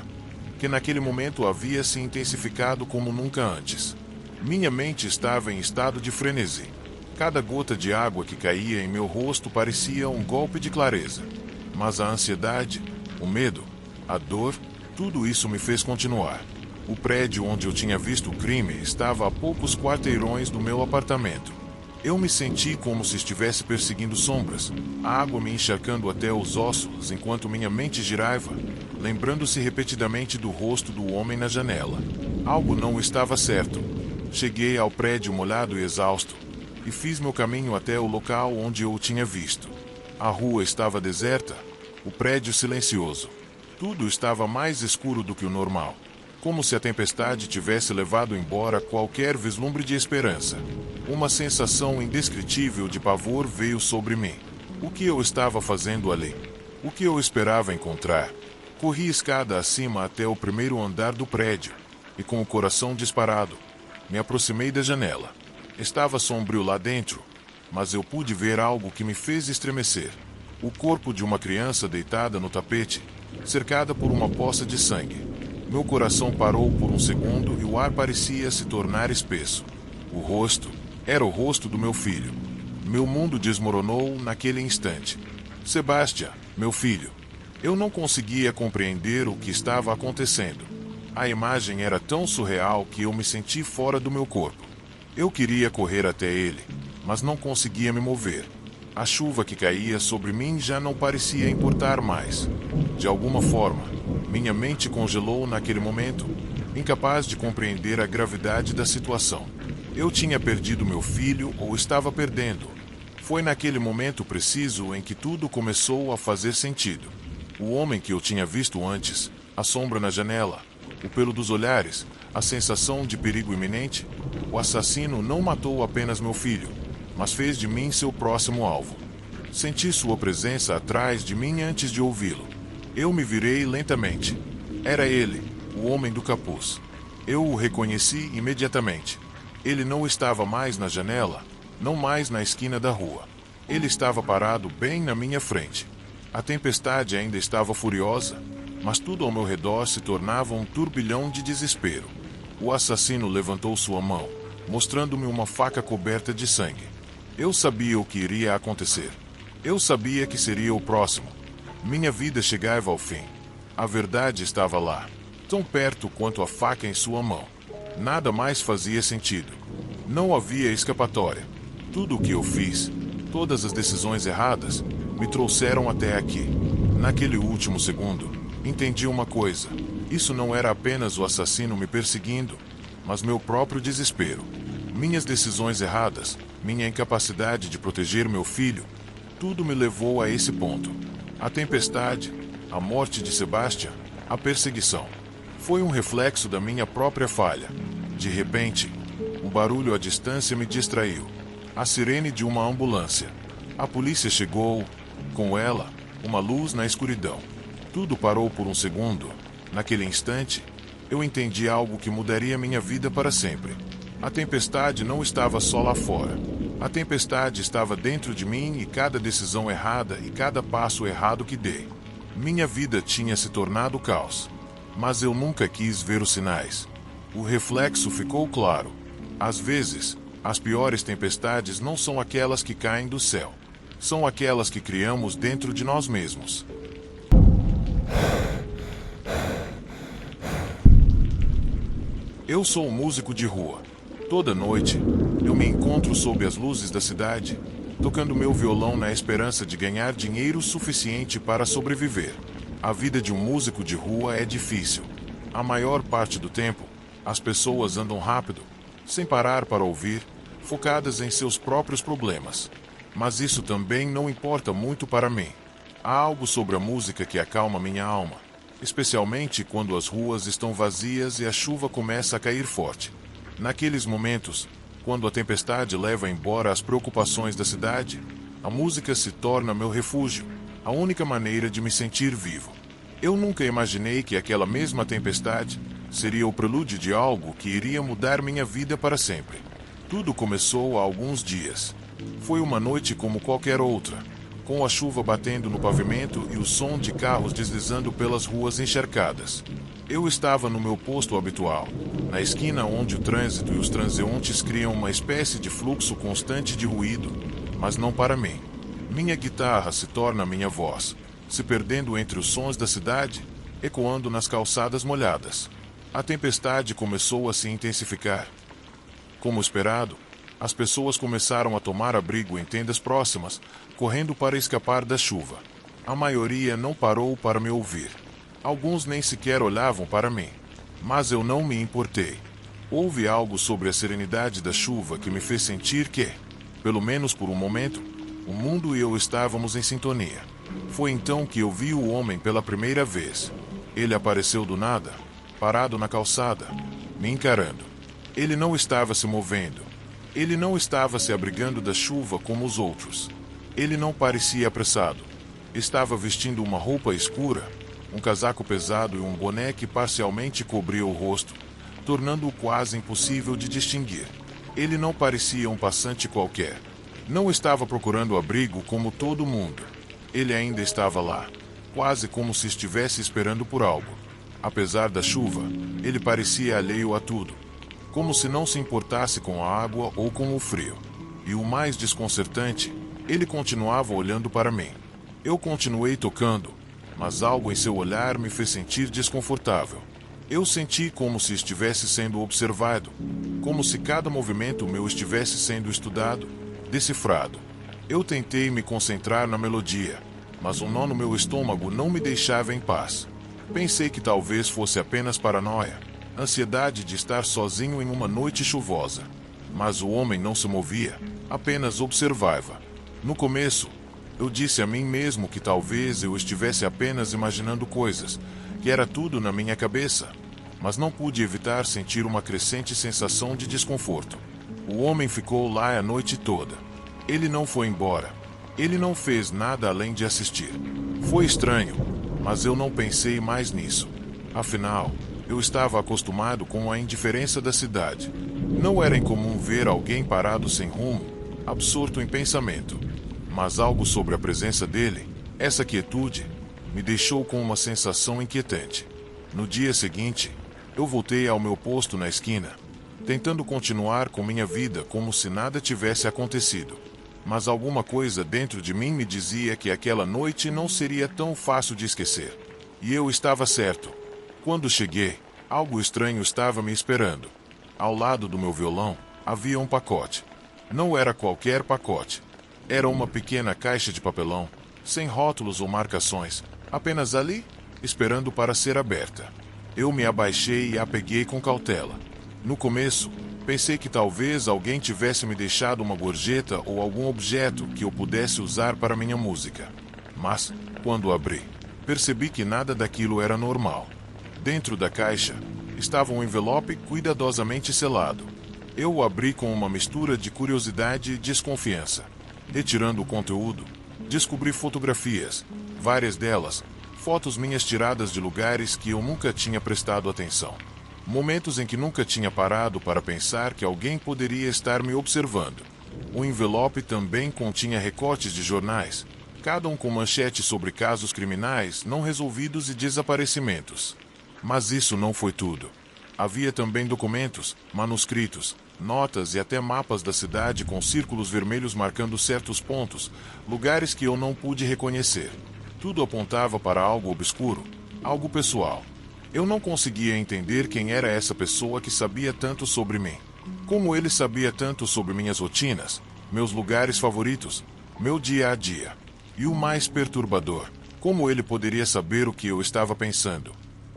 que naquele momento havia se intensificado como nunca antes. Minha mente estava em estado de frenesi. Cada gota de água que caía em meu rosto parecia um golpe de clareza. Mas a ansiedade, o medo, a dor, tudo isso me fez continuar. O prédio onde eu tinha visto o crime estava a poucos quarteirões do meu apartamento. Eu me senti como se estivesse perseguindo sombras, a água me encharcando até os ossos enquanto minha mente girava, lembrando-se repetidamente do rosto do homem na janela. Algo não estava certo. Cheguei ao prédio molhado e exausto, e fiz meu caminho até o local onde eu o tinha visto. A rua estava deserta, o prédio silencioso. Tudo estava mais escuro do que o normal, como se a tempestade tivesse levado embora qualquer vislumbre de esperança. Uma sensação indescritível de pavor veio sobre mim. O que eu estava fazendo ali? O que eu esperava encontrar? Corri escada acima até o primeiro andar do prédio, e com o coração disparado, me aproximei da janela. Estava sombrio lá dentro, mas eu pude ver algo que me fez estremecer. O corpo de uma criança deitada no tapete, cercada por uma poça de sangue. Meu coração parou por um segundo e o ar parecia se tornar espesso. O rosto era o rosto do meu filho. Meu mundo desmoronou naquele instante. Sebastian, meu filho. Eu não conseguia compreender o que estava acontecendo. A imagem era tão surreal que eu me senti fora do meu corpo. Eu queria correr até ele, mas não conseguia me mover. A chuva que caía sobre mim já não parecia importar mais. De alguma forma, minha mente congelou naquele momento, incapaz de compreender a gravidade da situação. Eu tinha perdido meu filho ou estava perdendo. Foi naquele momento preciso em que tudo começou a fazer sentido. O homem que eu tinha visto antes, a sombra na janela, o pelo dos olhares, a sensação de perigo iminente, o assassino não matou apenas meu filho, mas fez de mim seu próximo alvo. Senti sua presença atrás de mim antes de ouvi-lo. Eu me virei lentamente. Era ele, o homem do capuz. Eu o reconheci imediatamente. Ele não estava mais na janela, não mais na esquina da rua. Ele estava parado bem na minha frente. A tempestade ainda estava furiosa, mas tudo ao meu redor se tornava um turbilhão de desespero. O assassino levantou sua mão, mostrando-me uma faca coberta de sangue. Eu sabia o que iria acontecer. Eu sabia que seria o próximo. Minha vida chegava ao fim. A verdade estava lá, tão perto quanto a faca em sua mão. Nada mais fazia sentido. Não havia escapatória. Tudo o que eu fiz, todas as decisões erradas, me trouxeram até aqui. Naquele último segundo, entendi uma coisa. Isso não era apenas o assassino me perseguindo, mas meu próprio desespero. Minhas decisões erradas, minha incapacidade de proteger meu filho, tudo me levou a esse ponto. A tempestade, a morte de Sebastian, a perseguição. Foi um reflexo da minha própria falha. De repente, um barulho à distância me distraiu. A sirene de uma ambulância. A polícia chegou, com ela, uma luz na escuridão. Tudo parou por um segundo. Naquele instante, eu entendi algo que mudaria minha vida para sempre. A tempestade não estava só lá fora. A tempestade estava dentro de mim e cada decisão errada e cada passo errado que dei. Minha vida tinha se tornado caos. Mas eu nunca quis ver os sinais. O reflexo ficou claro. Às vezes, as piores tempestades não são aquelas que caem do céu. São aquelas que criamos dentro de nós mesmos. Eu sou um músico de rua. Toda noite, eu me encontro sob as luzes da cidade, tocando meu violão na esperança de ganhar dinheiro suficiente para sobreviver. A vida de um músico de rua é difícil. A maior parte do tempo, as pessoas andam rápido, sem parar para ouvir, focadas em seus próprios problemas. Mas isso também não importa muito para mim. Há algo sobre a música que acalma minha alma, especialmente quando as ruas estão vazias e a chuva começa a cair forte. Naqueles momentos, quando a tempestade leva embora as preocupações da cidade, a música se torna meu refúgio, a única maneira de me sentir vivo. Eu nunca imaginei que aquela mesma tempestade seria o prelúdio de algo que iria mudar minha vida para sempre. Tudo começou há alguns dias. Foi uma noite como qualquer outra, com a chuva batendo no pavimento e o som de carros deslizando pelas ruas encharcadas. Eu estava no meu posto habitual, na esquina onde o trânsito e os transeuntes criam uma espécie de fluxo constante de ruído, mas não para mim. Minha guitarra se torna minha voz, se perdendo entre os sons da cidade, ecoando nas calçadas molhadas. A tempestade começou a se intensificar. Como esperado, as pessoas começaram a tomar abrigo em tendas próximas, correndo para escapar da chuva. A maioria não parou para me ouvir. Alguns nem sequer olhavam para mim. Mas eu não me importei. Houve algo sobre a serenidade da chuva que me fez sentir que, pelo menos por um momento, o mundo e eu estávamos em sintonia. Foi então que eu vi o homem pela primeira vez. Ele apareceu do nada, parado na calçada, me encarando. Ele não estava se movendo. Ele não estava se abrigando da chuva como os outros. Ele não parecia apressado. Estava vestindo uma roupa escura, um casaco pesado e um boné que parcialmente cobria o rosto, tornando-o quase impossível de distinguir. Ele não parecia um passante qualquer. Não estava procurando abrigo como todo mundo. Ele ainda estava lá, quase como se estivesse esperando por algo. Apesar da chuva, ele parecia alheio a tudo, como se não se importasse com a água ou com o frio. E o mais desconcertante, ele continuava olhando para mim. Eu continuei tocando, mas algo em seu olhar me fez sentir desconfortável. Eu senti como se estivesse sendo observado, como se cada movimento meu estivesse sendo estudado, decifrado. Eu tentei me concentrar na melodia, mas um nó no meu estômago não me deixava em paz. Pensei que talvez fosse apenas paranoia, ansiedade de estar sozinho em uma noite chuvosa. Mas o homem não se movia, apenas observava. No começo, eu disse a mim mesmo que talvez eu estivesse apenas imaginando coisas, que era tudo na minha cabeça, mas não pude evitar sentir uma crescente sensação de desconforto. O homem ficou lá a noite toda. Ele não foi embora. Ele não fez nada além de assistir. Foi estranho, mas eu não pensei mais nisso. Afinal, eu estava acostumado com a indiferença da cidade. Não era incomum ver alguém parado sem rumo, absorto em pensamento. Mas algo sobre a presença dele, essa quietude, me deixou com uma sensação inquietante. No dia seguinte, eu voltei ao meu posto na esquina. tentando continuar com minha vida como se nada tivesse acontecido. Mas alguma coisa dentro de mim me dizia que aquela noite não seria tão fácil de esquecer. E eu estava certo. Quando cheguei, algo estranho estava me esperando. Ao lado do meu violão, havia um pacote. Não era qualquer pacote. Era uma pequena caixa de papelão, sem rótulos ou marcações, apenas ali, esperando para ser aberta. Eu me abaixei e a peguei com cautela. No começo, pensei que talvez alguém tivesse me deixado uma gorjeta ou algum objeto que eu pudesse usar para minha música. Mas, quando abri, percebi que nada daquilo era normal. Dentro da caixa, estava um envelope cuidadosamente selado. Eu o abri com uma mistura de curiosidade e desconfiança. Retirando o conteúdo, descobri fotografias, várias delas, fotos minhas tiradas de lugares que eu nunca tinha prestado atenção. Momentos em que nunca tinha parado para pensar que alguém poderia estar me observando. O envelope também continha recortes de jornais, cada um com manchetes sobre casos criminais não resolvidos e desaparecimentos. Mas isso não foi tudo. Havia também documentos, manuscritos, notas e até mapas da cidade com círculos vermelhos marcando certos pontos, lugares que eu não pude reconhecer. Tudo apontava para algo obscuro, algo pessoal. Eu não conseguia entender quem era essa pessoa que sabia tanto sobre mim. Como ele sabia tanto sobre minhas rotinas, meus lugares favoritos, meu dia a dia. E o mais perturbador, como ele poderia saber o que eu estava pensando?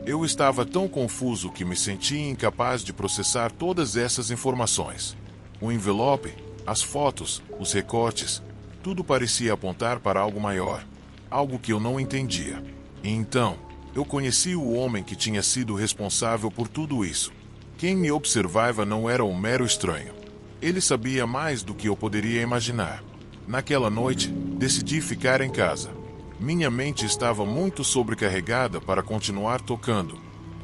Eu estava tão confuso que me sentia incapaz de processar todas essas informações. O envelope, as fotos, os recortes, tudo parecia apontar para algo maior, algo que eu não entendia. E então, eu conheci o homem que tinha sido responsável por tudo isso. Quem me observava não era um mero estranho. Ele sabia mais do que eu poderia imaginar. Naquela noite, decidi ficar em casa. Minha mente estava muito sobrecarregada para continuar tocando,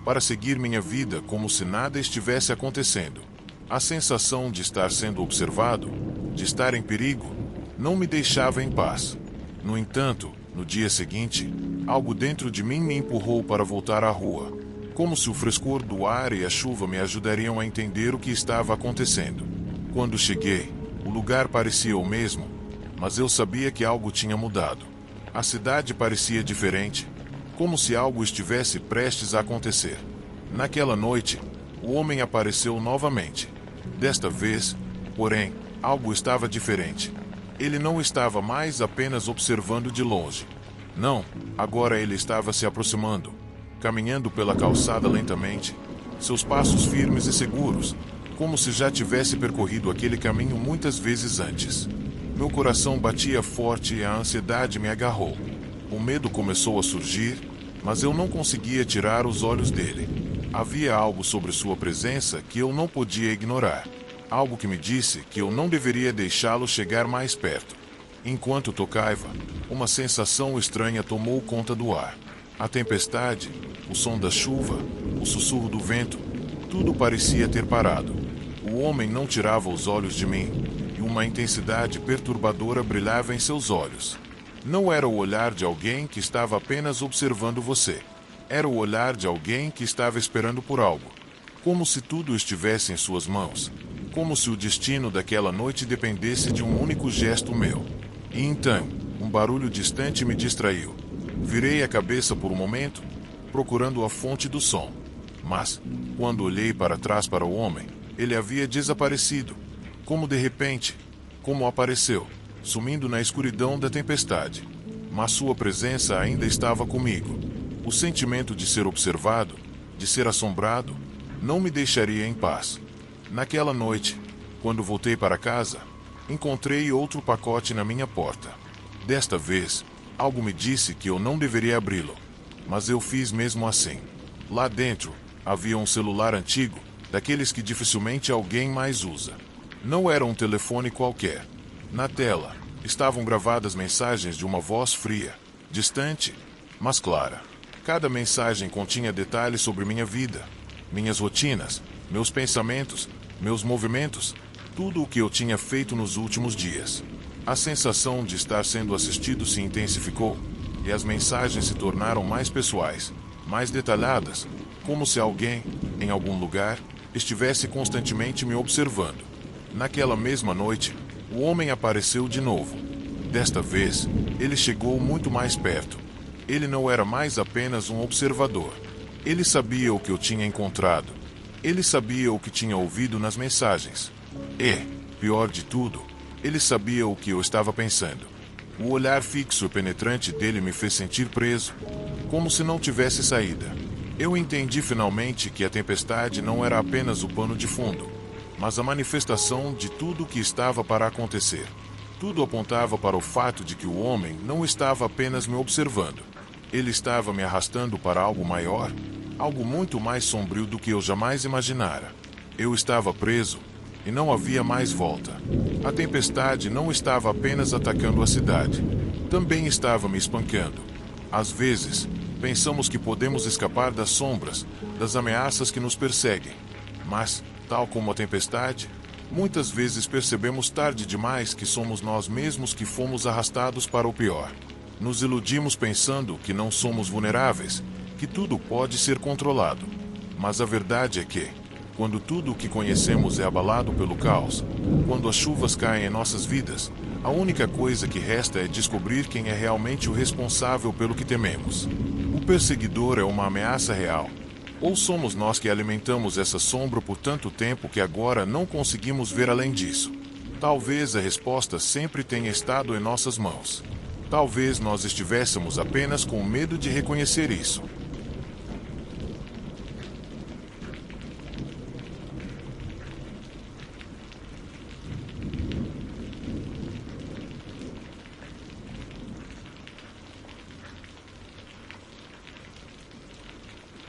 para seguir minha vida como se nada estivesse acontecendo. A sensação de estar sendo observado, de estar em perigo, não me deixava em paz. No entanto, no dia seguinte, algo dentro de mim me empurrou para voltar à rua, como se o frescor do ar e a chuva me ajudariam a entender o que estava acontecendo. Quando cheguei, o lugar parecia o mesmo, mas eu sabia que algo tinha mudado. A cidade parecia diferente, como se algo estivesse prestes a acontecer. Naquela noite, o homem apareceu novamente. Desta vez, porém, algo estava diferente. Ele não estava mais apenas observando de longe. Não, agora ele estava se aproximando, caminhando pela calçada lentamente, seus passos firmes e seguros, como se já tivesse percorrido aquele caminho muitas vezes antes. Meu coração batia forte e a ansiedade me agarrou. O medo começou a surgir, mas eu não conseguia tirar os olhos dele. Havia algo sobre sua presença que eu não podia ignorar. Algo que me disse que eu não deveria deixá-lo chegar mais perto. Enquanto tocava, uma sensação estranha tomou conta do ar. A tempestade, o som da chuva, o sussurro do vento, tudo parecia ter parado. O homem não tirava os olhos de mim, e uma intensidade perturbadora brilhava em seus olhos. Não era o olhar de alguém que estava apenas observando você. Era o olhar de alguém que estava esperando por algo. Como se tudo estivesse em suas mãos. Como se o destino daquela noite dependesse de um único gesto meu. E então, um barulho distante me distraiu. Virei a cabeça por um momento, procurando a fonte do som. Mas, quando olhei para trás para o homem, ele havia desaparecido. Como de repente, como apareceu, sumindo na escuridão da tempestade. Mas sua presença ainda estava comigo. O sentimento de ser observado, de ser assombrado, não me deixaria em paz. Naquela noite, quando voltei para casa, encontrei outro pacote na minha porta. Desta vez, algo me disse que eu não deveria abri-lo, mas eu fiz mesmo assim. Lá dentro, havia um celular antigo, daqueles que dificilmente alguém mais usa. Não era um telefone qualquer. Na tela, estavam gravadas mensagens de uma voz fria, distante, mas clara. Cada mensagem continha detalhes sobre minha vida, minhas rotinas, meus pensamentos, meus movimentos, tudo o que eu tinha feito nos últimos dias. A sensação de estar sendo assistido se intensificou, e as mensagens se tornaram mais pessoais, mais detalhadas, como se alguém, em algum lugar, estivesse constantemente me observando. Naquela mesma noite, o homem apareceu de novo. Desta vez, ele chegou muito mais perto. Ele não era mais apenas um observador. Ele sabia o que eu tinha encontrado. Ele sabia o que tinha ouvido nas mensagens. E, pior de tudo, ele sabia o que eu estava pensando. O olhar fixo e penetrante dele me fez sentir preso, como se não tivesse saída. Eu entendi finalmente que a tempestade não era apenas o pano de fundo, mas a manifestação de tudo o que estava para acontecer. Tudo apontava para o fato de que o homem não estava apenas me observando. Ele estava me arrastando para algo maior, algo muito mais sombrio do que eu jamais imaginara. Eu estava preso e não havia mais volta. A tempestade não estava apenas atacando a cidade, também estava me espancando. Às vezes, pensamos que podemos escapar das sombras, das ameaças que nos perseguem. Mas, tal como a tempestade, muitas vezes percebemos tarde demais que somos nós mesmos que fomos arrastados para o pior. Nos iludimos pensando que não somos vulneráveis, que tudo pode ser controlado. Mas a verdade é que, quando tudo o que conhecemos é abalado pelo caos, quando as chuvas caem em nossas vidas, a única coisa que resta é descobrir quem é realmente o responsável pelo que tememos. O perseguidor é uma ameaça real. Ou somos nós que alimentamos essa sombra por tanto tempo que agora não conseguimos ver além disso? Talvez a resposta sempre tenha estado em nossas mãos. Talvez nós estivéssemos apenas com medo de reconhecer isso.